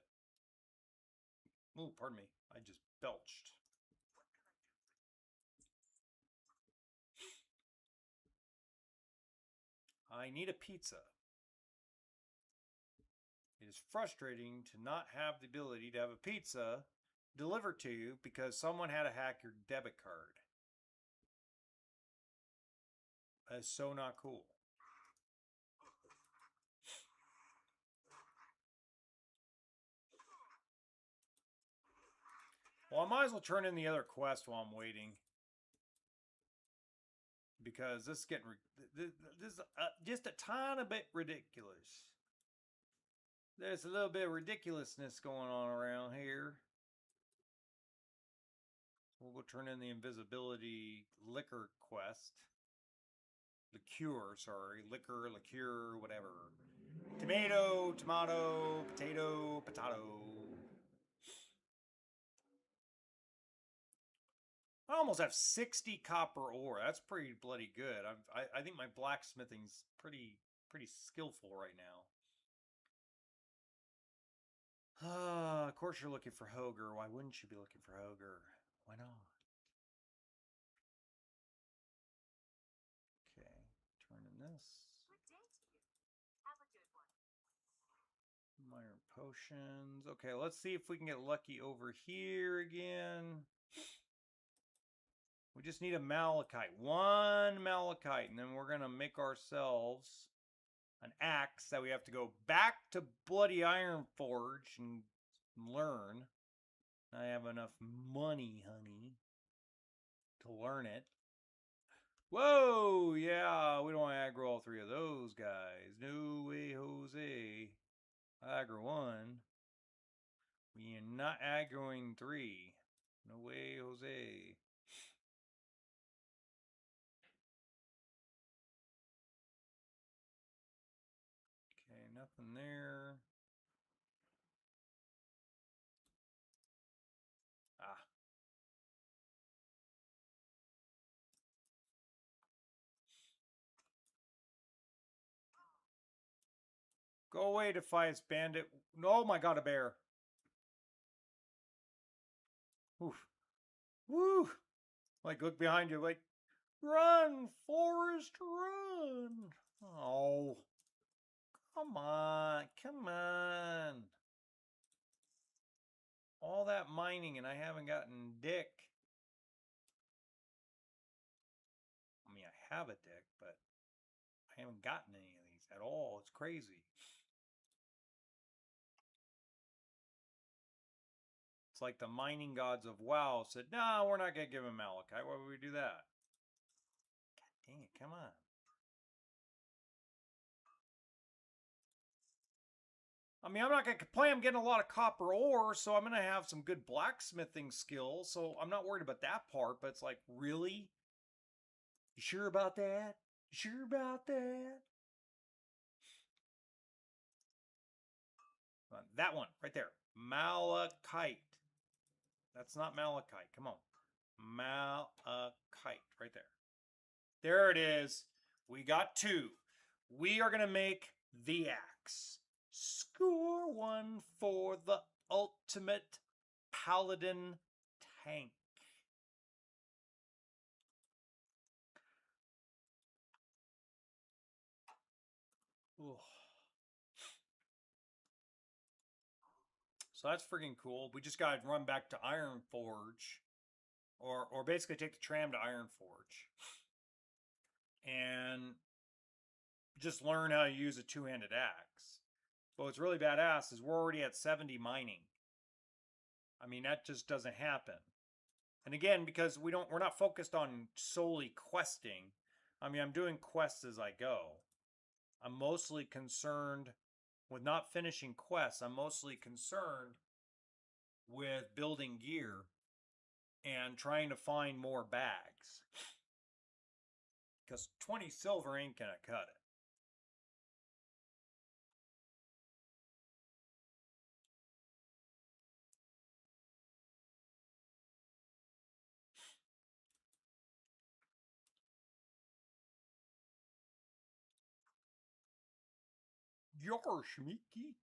Ooh, pardon me. I just belched. I need a pizza. It is frustrating to not have the ability to have a pizza delivered to you because someone had to hack your debit card. That is so not cool. Well, I might as well turn in the other quest while I'm waiting. Because this is getting... This is just a tiny bit ridiculous. There's a little bit of ridiculousness going on around here. We'll go turn in the invisibility liquor quest. Liqueur, sorry. Liquor, liqueur, whatever. Tomato, tomato, potato, potato. I almost have 60 copper ore. That's pretty bloody good. I think my blacksmithing's pretty skillful right now. Of course you're looking for Hoger. Why wouldn't you be looking for Hoger? Why not? Okay, turn in this. Good day to you. Have a good one. Minor potions. Okay, let's see if we can get lucky over here again. We just need a malachite. One malachite, and then we're going to make ourselves an axe that we have to go back to Bloody Iron Forge and learn. I have enough money, honey, to learn it. Whoa, yeah, we don't want to aggro all three of those guys. No way, Jose. Aggro one. We are not aggroing three. No way, Jose. Okay, nothing there. Ah. Go away, Defiance Bandit. Oh my god, a bear. Oof. Woo! Like, look behind you, like, run, Forrest, run! Oh. Come on, come on. All that mining and I haven't gotten dick. I mean, I have a dick, but I haven't gotten any of these at all. It's crazy. It's like the mining gods of WoW said, no, we're not going to give him Malachite. Why would we do that? God dang it, come on. I mean, I'm not going to complain. I'm getting a lot of copper ore, so I'm going to have some good blacksmithing skills. So I'm not worried about that part, but it's like, really? You sure about that? You sure about that? That one, right there. Malachite. That's not malachite. Come on. Malachite, right there. There it is. We got two. We are going to make the axe. Score one for the ultimate Paladin tank. Ugh. So that's freaking cool. We just got to run back to Iron Forge. Or basically take the tram to Iron Forge. And just learn how to use a two-handed axe. But what's really badass is we're already at 70 mining. I mean, that just doesn't happen. And again, because we're not focused on solely questing. I mean, I'm doing quests as I go. I'm mostly concerned with not finishing quests. I'm mostly concerned with building gear and trying to find more bags. Because 20 silver ain't gonna cut it. Yosh, Mickey.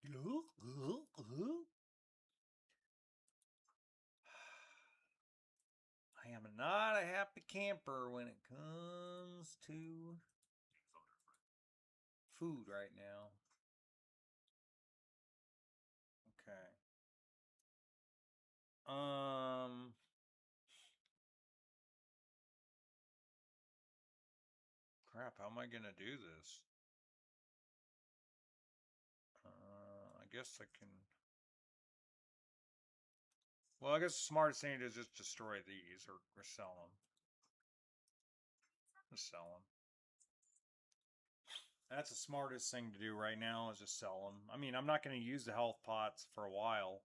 I am not a happy camper when it comes to food right now. Okay. Crap, how am I gonna do this? I guess I can. Well, I guess the smartest thing is just destroy these or sell them. Just sell them. That's the smartest thing to do right now is just sell them. I mean, I'm not going to use the health pots for a while.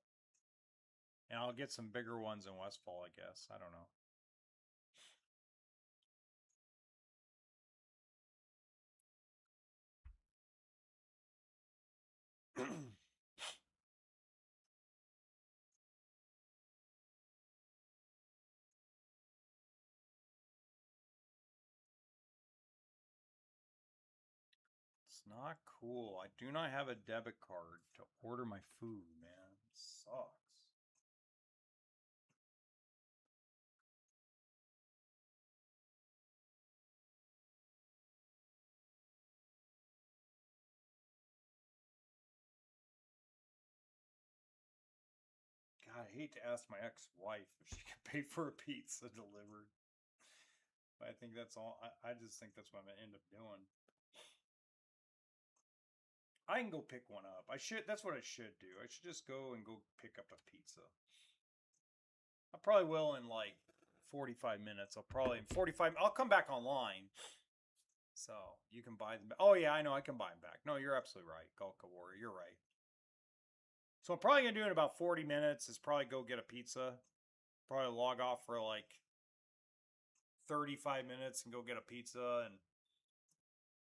And I'll get some bigger ones in Westfall, I guess. I don't know. It's not cool. I do not have a debit card to order my food, man. It sucks. God, I hate to ask my ex-wife if she can pay for a pizza delivered. But I think that's all. I just think that's what I'm gonna end up doing. I can go pick one up. I should. That's what I should do. I should just go and go pick up a pizza. I probably will in like 45 minutes. I'll probably, 45, I'll come back online. So you can buy them. Oh yeah, I know I can buy them back. No, you're absolutely right. Gulka Warrior, you're right. So I'm probably going to do in about 40 minutes is probably go get a pizza. Probably log off for like 35 minutes and go get a pizza and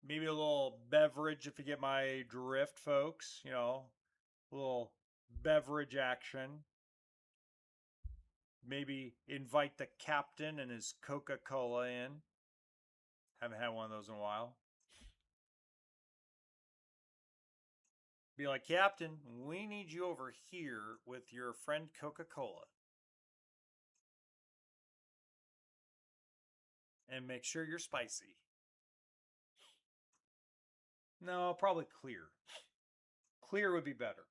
maybe a little beverage if you get my drift, folks. You know, a little beverage action. Maybe invite the captain and his Coca-Cola in. Haven't had one of those in a while. Be like, Captain, we need you over here with your friend Coca-Cola. And make sure you're spicy. No, probably clear. Clear would be better.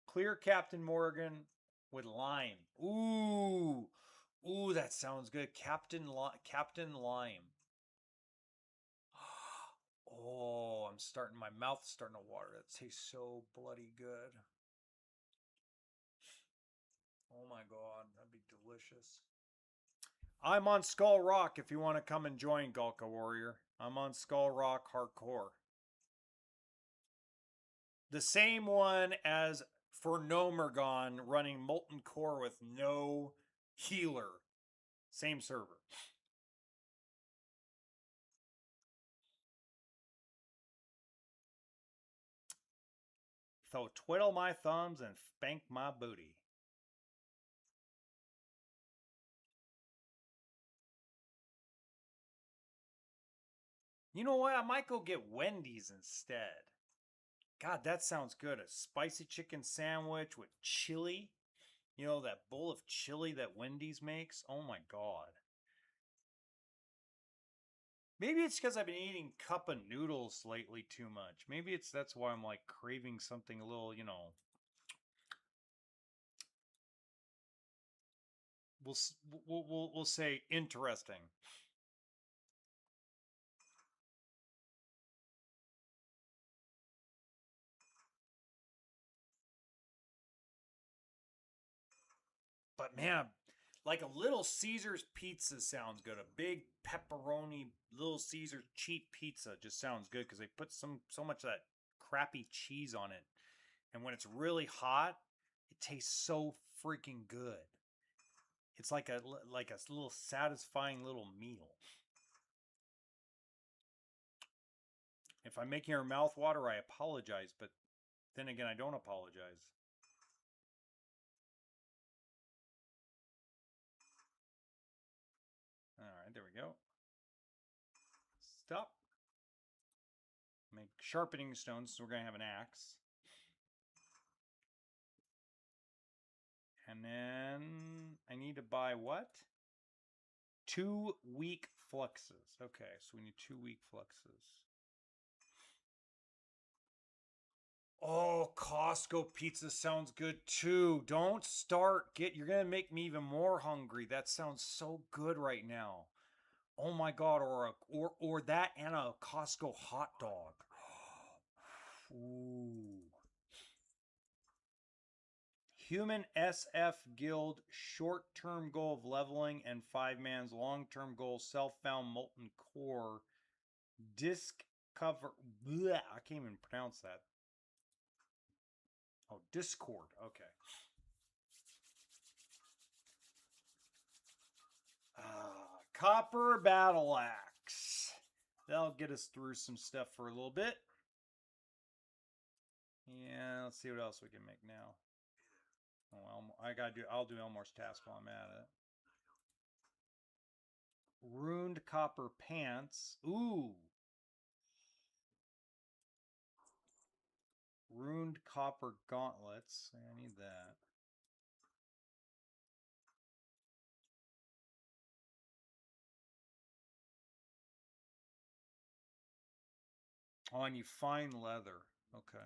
Clear Captain Morgan with lime. Ooh. Ooh, that sounds good. Captain Lime. Oh, my mouth's starting to water. That tastes so bloody good. Oh my God, that'd be delicious. I'm on Skull Rock if you want to come and join Gulka Warrior. I'm on Skull Rock Hardcore. The same one as for Nomergon running Molten Core with no healer. Same server. So twiddle my thumbs and spank my booty. You know what? I might go get Wendy's instead. God, that sounds good. A spicy chicken sandwich with chili. You know, that bowl of chili that Wendy's makes? Oh my God. Maybe it's because I've been eating cup of noodles lately too much. Maybe that's why I'm like craving something a little, you know. We'll say interesting. But man, like a Little Caesars pizza sounds good. A big pepperoni Little Caesars cheap pizza just sounds good because they put so much of that crappy cheese on it. And when it's really hot, it tastes so freaking good. It's like a little satisfying little meal. If I'm making your mouth water, I apologize, but then again, I don't apologize. All right, there we go. Stop. Make sharpening stones, so we're going to have an axe. And then I need to buy what? 2 weak fluxes. Okay, so we need 2 weak fluxes. Oh, Costco pizza sounds good too. Don't start. You're going to make me even more hungry. That sounds so good right now. Oh my God, or that and a Costco hot dog. Ooh. Human SF Guild short-term goal of leveling and 5-man's long-term goal self-found molten core disc cover. Bleh, I can't even pronounce that. Oh, Discord. Okay. Copper battle axe. That'll get us through some stuff for a little bit. Yeah, let's see what else we can make now. Oh, I'll do Elmore's task while I'm at it. Ruined copper pants. Ooh. Ruined copper gauntlets. I need that. Oh, and you fine leather. Okay.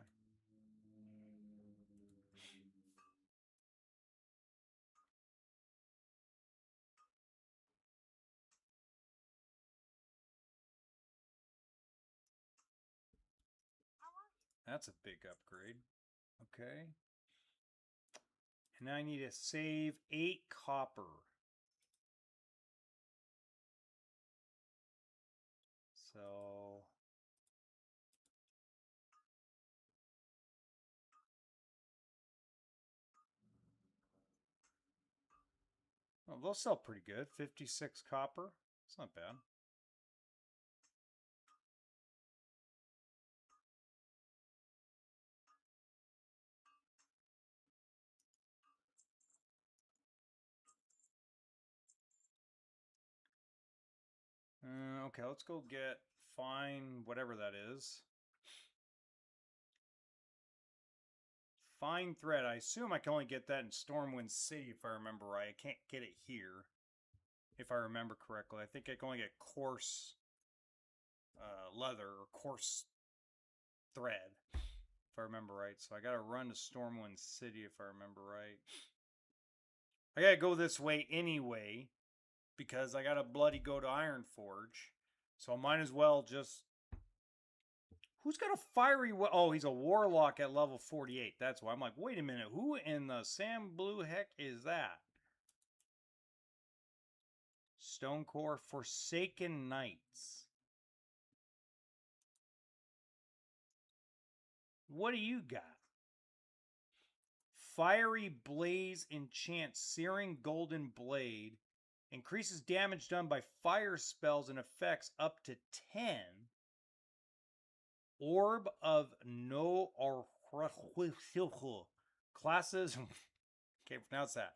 How are you? That's a big upgrade. Okay. And now I need to save 8 copper. So well, they'll sell pretty good. 56 copper. It's not bad. Okay, let's go get fine whatever that is. Fine thread. I assume I can only get that in Stormwind City if I remember right. I can't get it here if I remember correctly. I think I can only get coarse leather or coarse thread if I remember right. So I gotta run to Stormwind City if I remember right. I gotta go this way anyway because I gotta bloody go to Ironforge. So I might as well just... Who's got a fiery... Oh, he's a warlock at level 48. That's why. I'm like, wait a minute. Who in the Sam Blue heck is that? Stonecore Forsaken Knights. What do you got? Fiery Blaze enchants Searing Golden Blade. Increases damage done by fire spells and effects up to 10. Orb of No Classes. Can't pronounce that.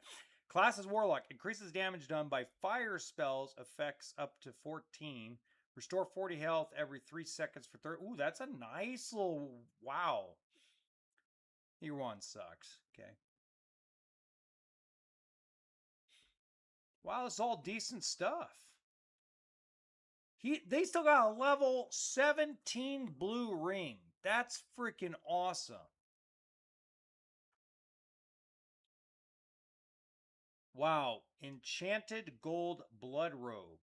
Class is Warlock. Increases damage done by fire spells. Effects up to 14. Restore 40 health every 3 seconds for 30. Ooh, that's a nice little... Wow. Your one sucks. Okay. Wow, it's all decent stuff. They still got a level 17 blue ring. That's freaking awesome. Wow. Enchanted gold blood robe.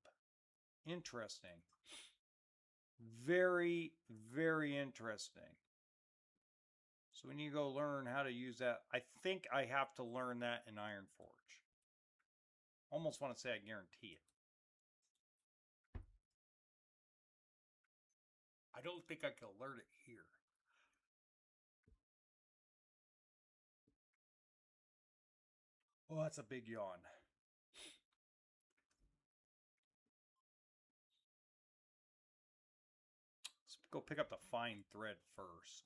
Interesting. Very, very interesting. So we need to go learn how to use that. I think I have to learn that in Ironforge. Almost want to say I guarantee it. I don't think I can learn it here. Oh, that's a big yawn. Let's go pick up the fine thread first.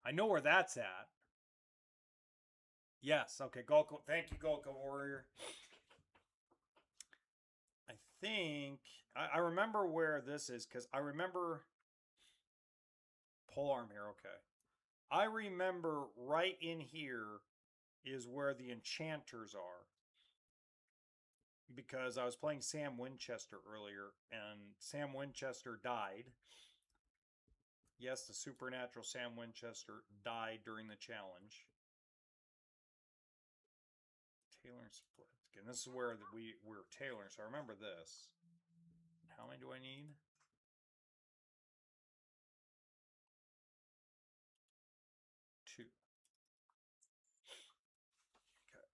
I know where that's at. Yes, okay, Golko. Thank you, Golko Warrior. I think I remember where this is because I remember polearm here. Okay, I remember right in here is where the enchanters are because I was playing Sam Winchester earlier and Sam Winchester died. Yes, the supernatural Sam Winchester died during the challenge. Tailoring split. And this is where we're tailoring, so I remember this. How many do I need? 2. Okay.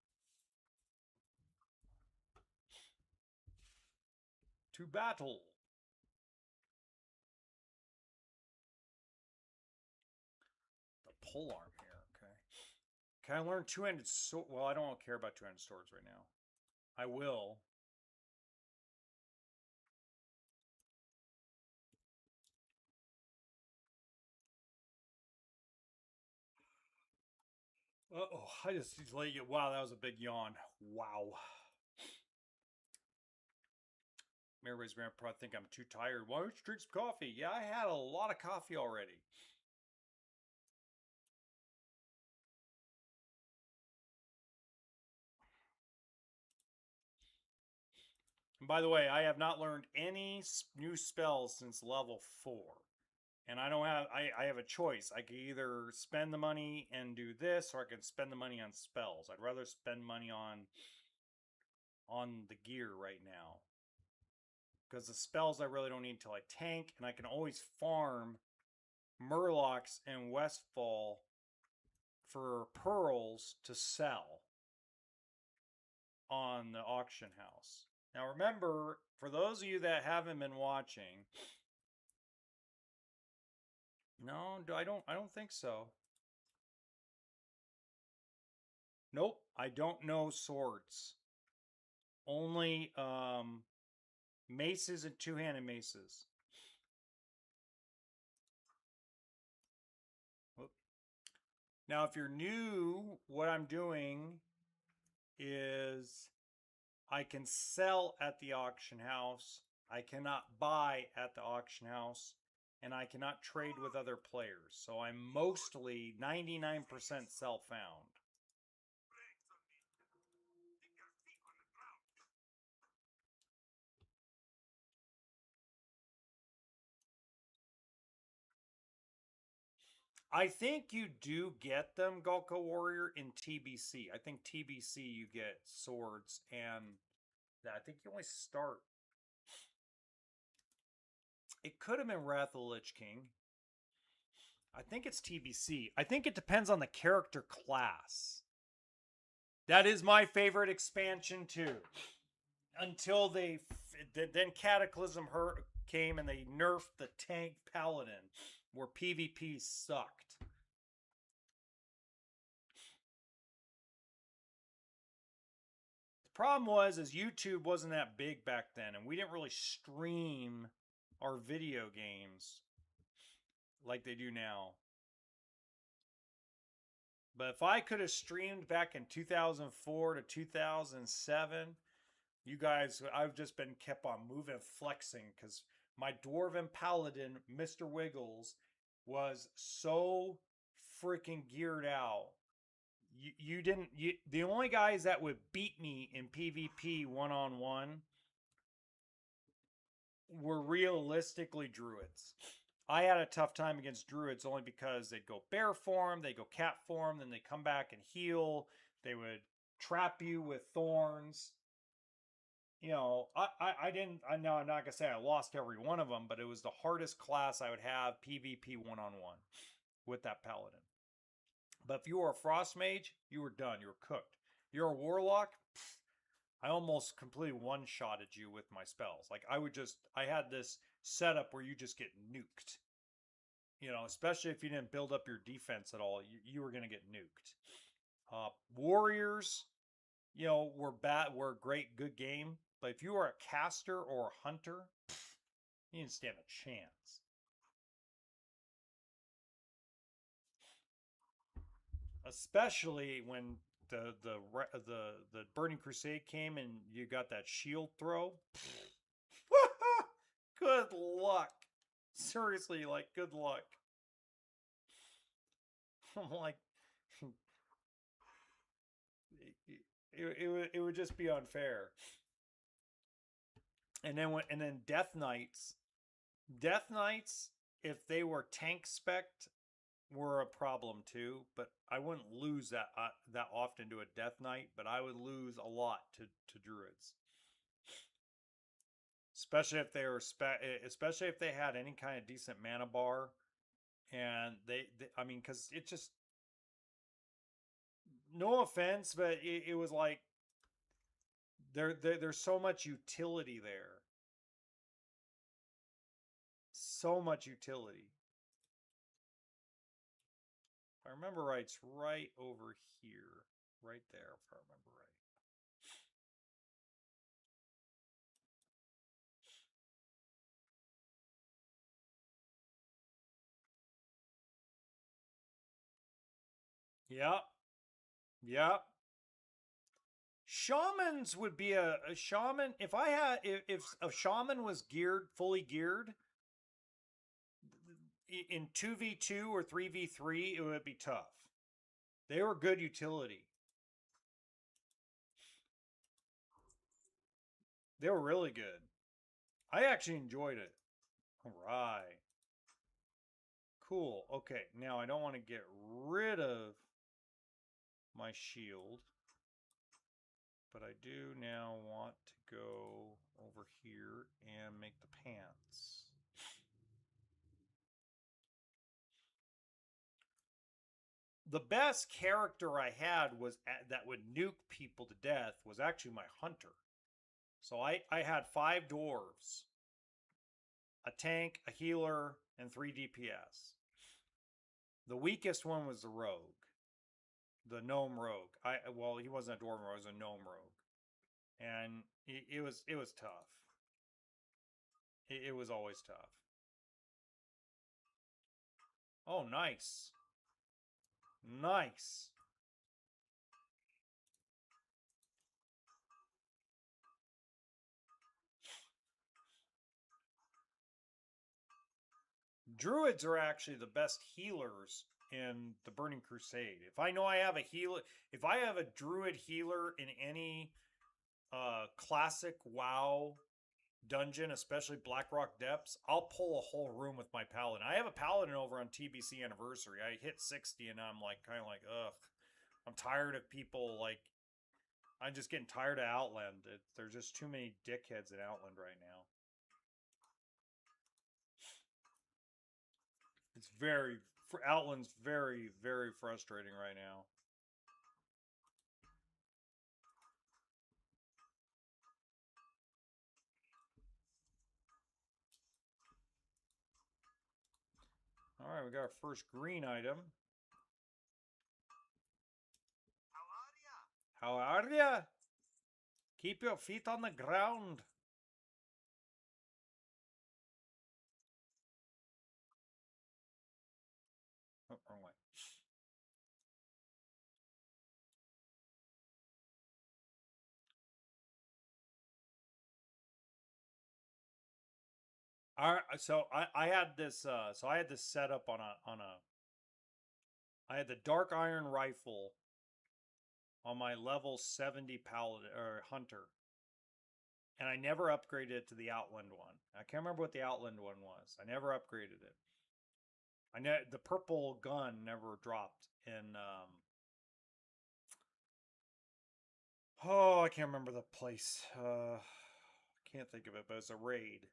To battle. The polearm here, okay. Can I learn two-handed sword? Well, I don't care about two-handed swords right now. I will. Uh-oh, I just let you... Wow, that was a big yawn. Wow. Everybody's going to probably think I'm too tired. Why don't you drink some coffee? Yeah, I had a lot of coffee already. And by the way, I have not learned any new spells since level 4. And I don't have, I have a choice. I can either spend the money and do this, or I can spend the money on spells. I'd rather spend money on the gear right now. Because the spells I really don't need until I tank, and I can always farm Murlocs and Westfall for pearls to sell on the auction house. Now remember, for those of you that haven't been watching, No, I don't think so. Nope, I don't know swords. Only maces and two-handed maces. Whoop. Now, if you're new, what I'm doing is I can sell at the auction house. I cannot buy at the auction house, and I cannot trade with other players. So I'm mostly 99% self-found. I think you do get them, Gulko Warrior, in TBC. I think TBC you get swords, and I think you only start. It could have been Wrath of the Lich King. I think it's TBC. I think it depends on the character class. That is my favorite expansion too. Until then Cataclysm came and they nerfed the tank Paladin, where PvP sucked. The problem was is YouTube wasn't that big back then, and we didn't really stream our video games like they do now. But if I could have streamed back in 2004 to 2007, you guys, I've just been kept on moving, flexing, because my Dwarven Paladin, Mr. Wiggles, was so freaking geared out. The only guys that would beat me in PvP one-on-one were realistically druids. I had a tough time against druids only because they'd go bear form, they go cat form, then they come back and heal. They would trap you with thorns. You know, I didn't. I know I'm not gonna say I lost every one of them, but it was the hardest class I would have PvP one-on-one with that paladin. But if you were a frost mage, you were done. You were cooked. You're a warlock. I almost completely one-shotted you with my spells. Like I had this setup where you just get nuked. You know, especially if you didn't build up your defense at all, you were going to get nuked. Warriors, you know, were great, good game. But if you were a caster or a hunter, you didn't stand a chance. Especially when the Burning Crusade came and you got that shield throw. Good luck. Seriously, like, good luck. I'm like, it would just be unfair. And then Death Knights, if they were tank spec'd, were a problem too. But I wouldn't lose that often to a Death Knight, but I would lose a lot to druids. Especially if they were especially if they had any kind of decent mana bar, and I mean, because it just, no offense, but it was like there's so much utility there, so much utility. If I remember right, it's right over here, right there. If I remember right. Yep. Yep. Shamans would be a shaman. If a shaman was fully geared in 2v2 or 3v3, it would be tough. They were good utility. They were really good. I actually enjoyed it. All right. Cool. Okay, now I don't want to get rid of my shield, but I do now want to go over here and make the pants. The best character I had that would nuke people to death was actually my hunter. So I had 5 dwarves, a tank, a healer, and 3 DPS. The weakest one was the rogue. The gnome rogue. Well, he wasn't a dwarven rogue, he was a gnome rogue. And it was tough. It was always tough. Oh, nice. Nice. Druids are actually the best healers in the Burning Crusade. If I know I have a healer, if I have a druid healer in any classic WoW dungeon, especially Blackrock Depths, I'll pull a whole room with my paladin. I have a paladin over on TBC Anniversary. I hit 60 and I'm like kind of like, ugh. I'm tired of people like I'm just getting tired of Outland. There's just too many dickheads in Outland right now. It's Outland's very, very frustrating right now. All right, we got our first green item. How are ya? How are ya? Keep your feet on the ground. Oh, wrong way. All right, so I had this set up on a I had the dark iron rifle on my level 70 paladin or hunter. And I never upgraded it to the Outland one. I can't remember what the Outland one was. I never upgraded it. The purple gun never dropped in oh, I can't remember the place. Can't think of it, but it's a raid.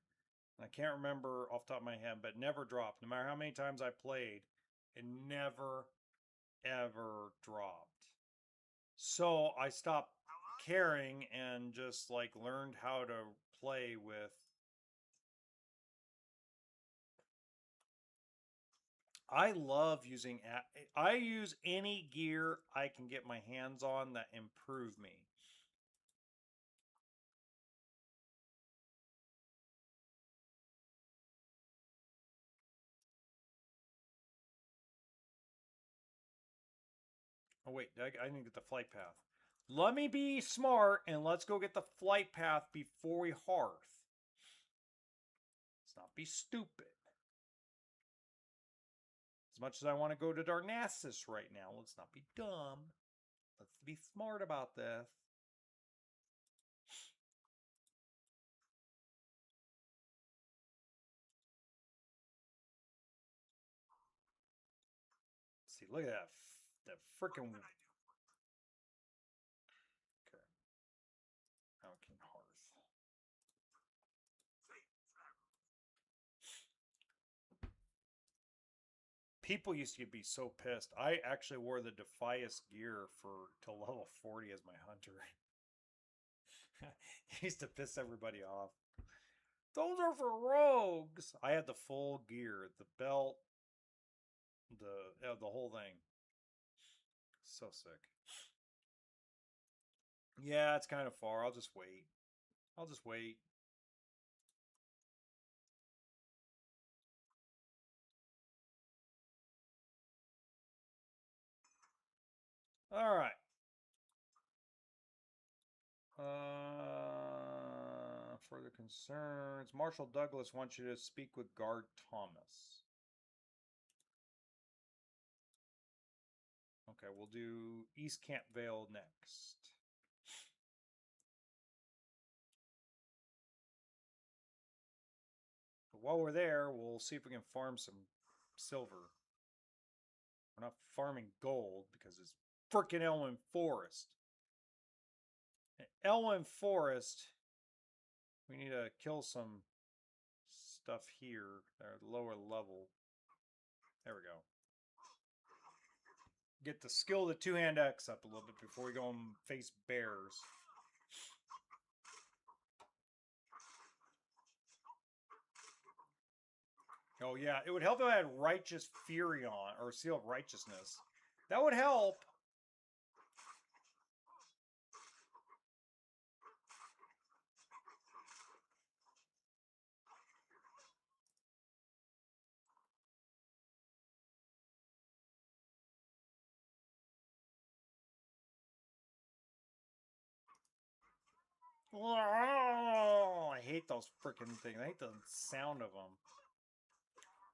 I can't remember off the top of my head, but it never dropped. No matter how many times I played, it never, ever dropped. So I stopped caring and just like learned how to play with. I love using. I use any gear I can get my hands on that improve me. Oh wait, I need to get the flight path. Let me be smart and let's go get the flight path before we hearth. Let's not be stupid. As much as I want to go to Darnassus right now, let's not be dumb. Let's be smart about this. Let's see, look at that freaking. Okay. Now we can hearth. People used to be so pissed. I actually wore the Defias gear till level 40 as my hunter. Used to piss everybody off. Those are for rogues. I had the full gear, the belt, the whole thing. So sick. Yeah, it's kind of far. I'll just wait. All right. Further concerns. Marshal Douglas wants you to speak with Guard Thomas. Okay, we'll do East Camp Vale next. But while we're there, we'll see if we can farm some silver. We're not farming gold because it's frickin' Elwyn Forest. Elwyn Forest, we need to kill some stuff here. They're lower level. There we go. Get the skill of the two-hand X up a little bit before we go and face bears. Oh, yeah. It would help if I had Righteous Fury on, or Seal of Righteousness. That would help. Oh, I hate those freaking things. I hate the sound of them.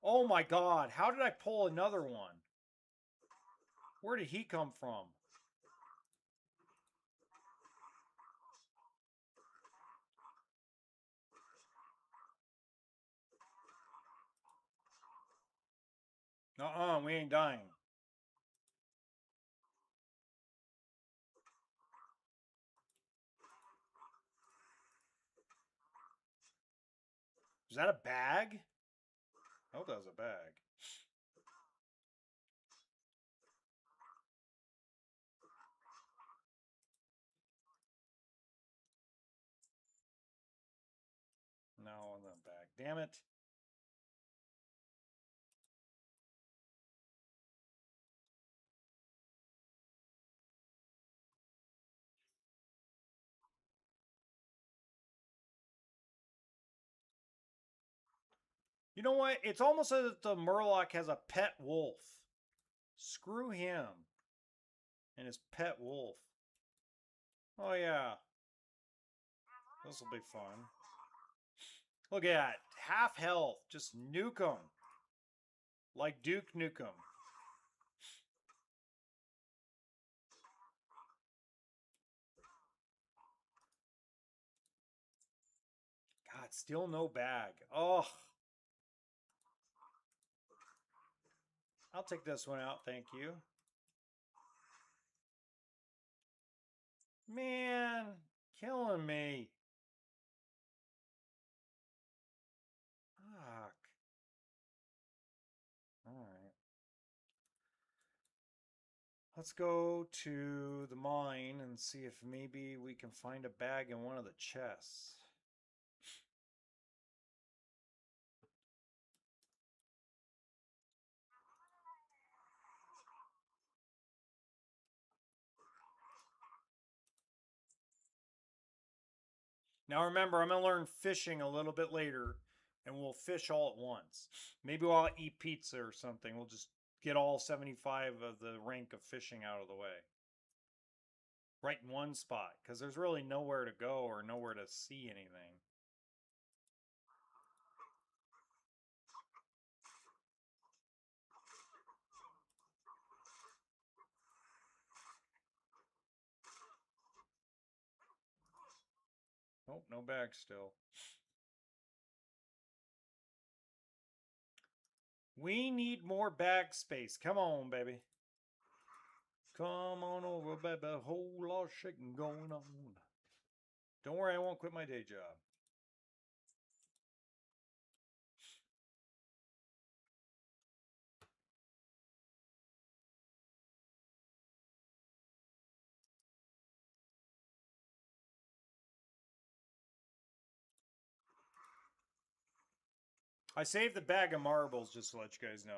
Oh my god, how did I pull another one? Where did he come from? We ain't dying. Is that a bag? I hope that was a bag. No, not a bag. Damn it. You know what? It's almost as if the Murloc has a pet wolf. Screw him and his pet wolf. Oh, yeah. This will be fun. Look at that. Half health. Just nuke him. Like Duke Nukem. God, still no bag. Oh. I'll take this one out, thank you. Man, killing me. Fuck. Alright. Let's go to the mine and see if maybe we can find a bag in one of the chests. Now remember, I'm going to learn fishing a little bit later, and we'll fish all at once. Maybe while I eat pizza or something, we'll just get all 75 of the rank of fishing out of the way. Right in one spot, because there's really nowhere to go or nowhere to see anything. Nope, no bag still. We need more bag space. Come on, baby. Come on over, baby. A whole lot of shaking going on. Don't worry, I won't quit my day job. I saved the bag of marbles just to let you guys know.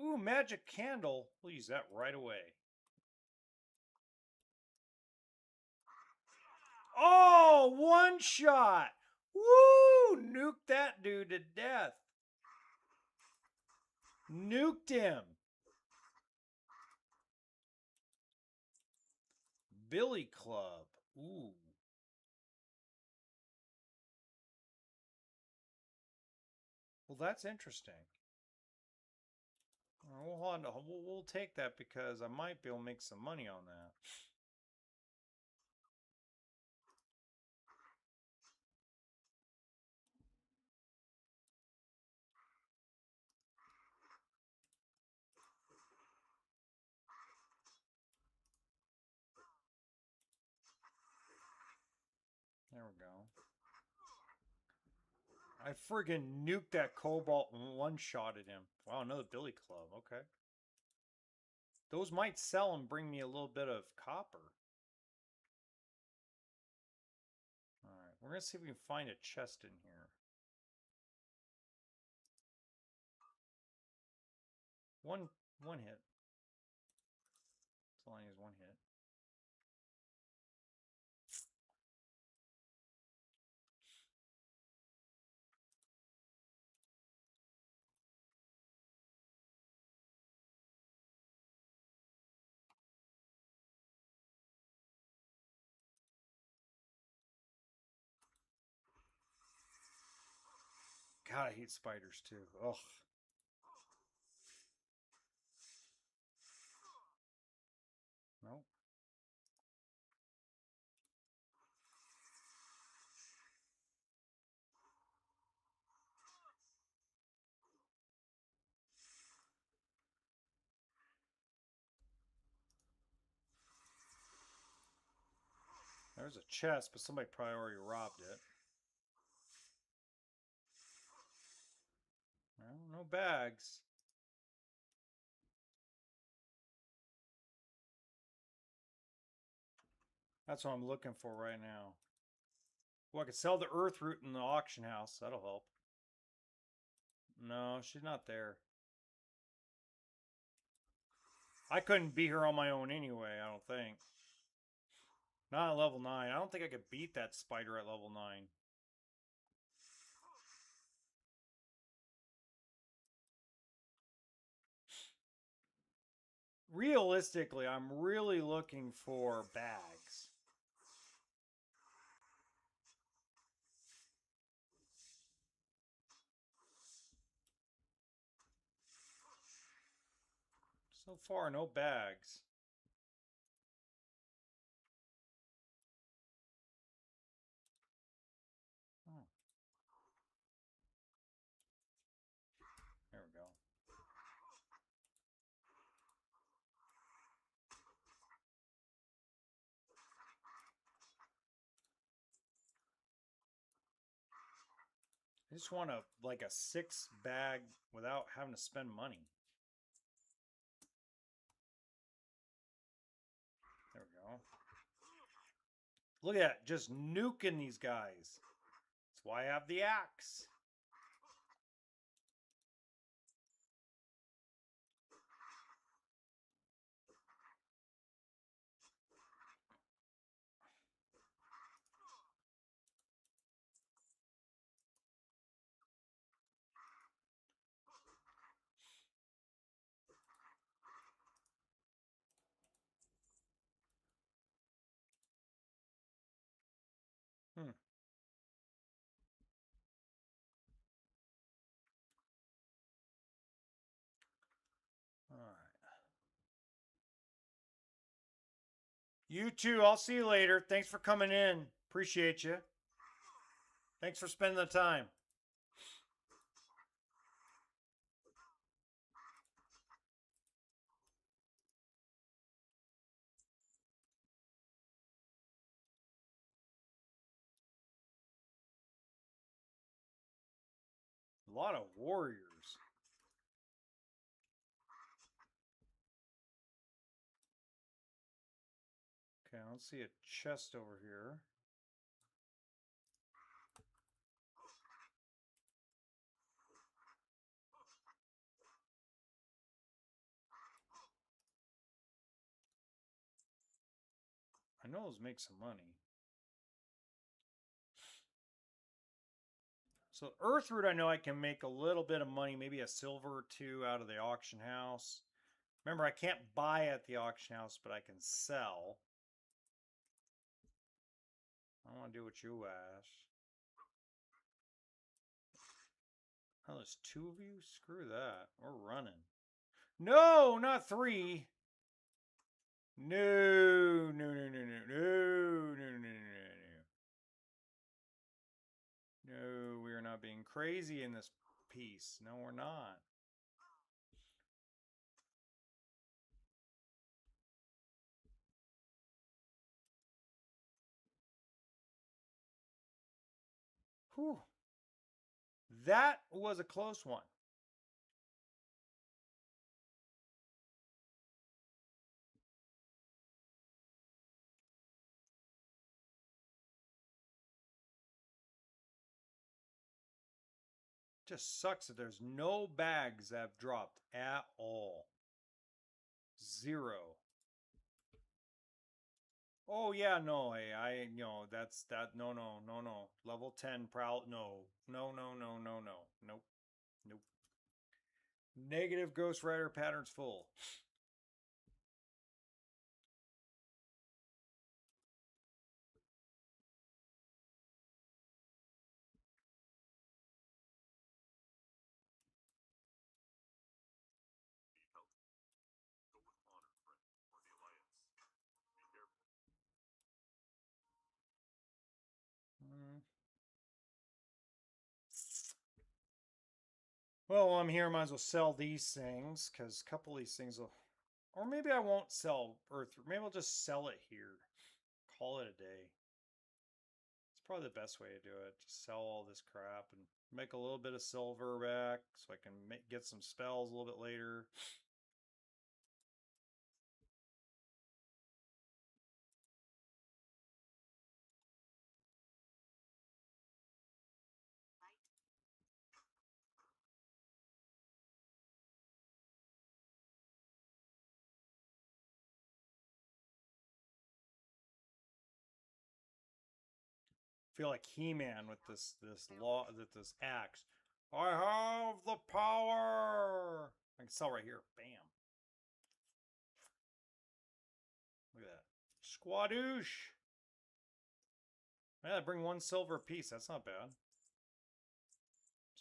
Ooh, magic candle. We'll use that right away. Oh, one shot. Woo! Nuked that dude to death. Nuked him. Billy Club. Ooh. Well, that's interesting. Well, hold on. We'll take that because I might be able to make some money on that. There we go. I friggin' nuked that cobalt and one-shotted him. Wow, another Billy Club. Okay. Those might sell and bring me a little bit of copper. Alright, we're going to see if we can find a chest in here. One hit. That's all I need is one hit. God, I hate spiders too. Ugh. No. There's a chest, but somebody probably already robbed it. No, no bags. That's what I'm looking for right now. Well, I could sell the earth root in the auction house. That'll help. No, she's not there. I couldn't beat her on my own anyway, I don't think. Not at level 9. I don't think I could beat that spider at level 9. Realistically, I'm really looking for bags. So far, no bags. Oh. There we go. I just want like a 6 bag without having to spend money. There we go. Look at that, just nuking these guys. That's why I have the axe. Hmm. All right. You too. I'll see you later. Thanks for coming in. Appreciate you. Thanks for spending the time. A lot of warriors. Okay, I don't see a chest over here. I know those make some money. So Earthroot, I know I can make a little bit of money, maybe a silver or two out of the auction house. Remember, I can't buy at the auction house, but I can sell. I want to do what you ask. Oh, there's 2 of you? Screw that. We're running. No, not 3. No, no, no, no, no, no, no, no, no, no. No, we are not being crazy in this piece. No, we're not. Whew. That was a close one. Just sucks that there's no bags that have dropped at all. 0. Oh yeah, no, I that's that no. Level 10 prowl no. No. Nope. Nope. Negative Ghost Rider patterns full. Go with honor, friend, or the Alliance. Be careful. Well, while I'm here, I might as well sell these things, because a couple of these things will... Or maybe I won't sell Earth. Maybe I'll just sell it here. Call it a day. It's probably the best way to do it. Just sell all this crap and make a little bit of silver back so I can get some spells a little bit later. Feel like He-Man with this axe. I have the power. I can sell right here. Bam. Look at that. Squadoosh. Yeah, bring 1 silver a piece. That's not bad.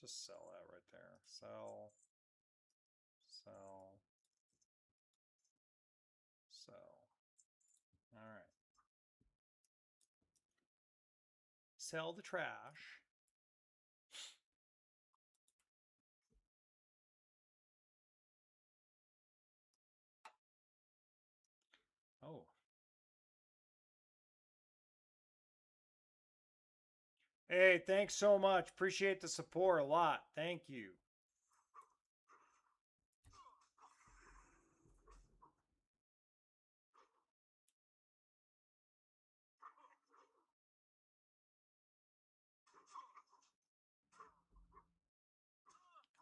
Just sell that right there. Sell. Sell. Sell. All right. Sell the trash. Oh. Hey, thanks so much. Appreciate the support a lot. Thank you.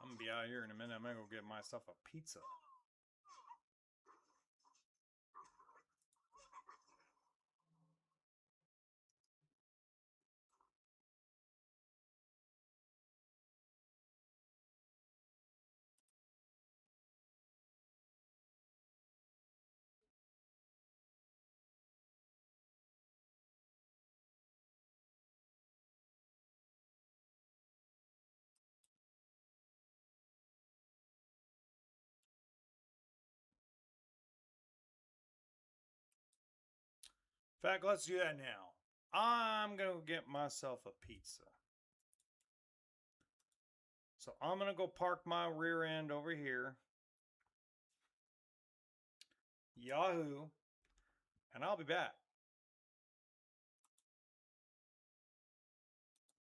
I'm gonna be out here in a minute. I'm gonna go get myself a pizza. In fact, let's do that now. I'm gonna get myself a pizza. So I'm gonna go park my rear end over here. Yahoo. And I'll be back.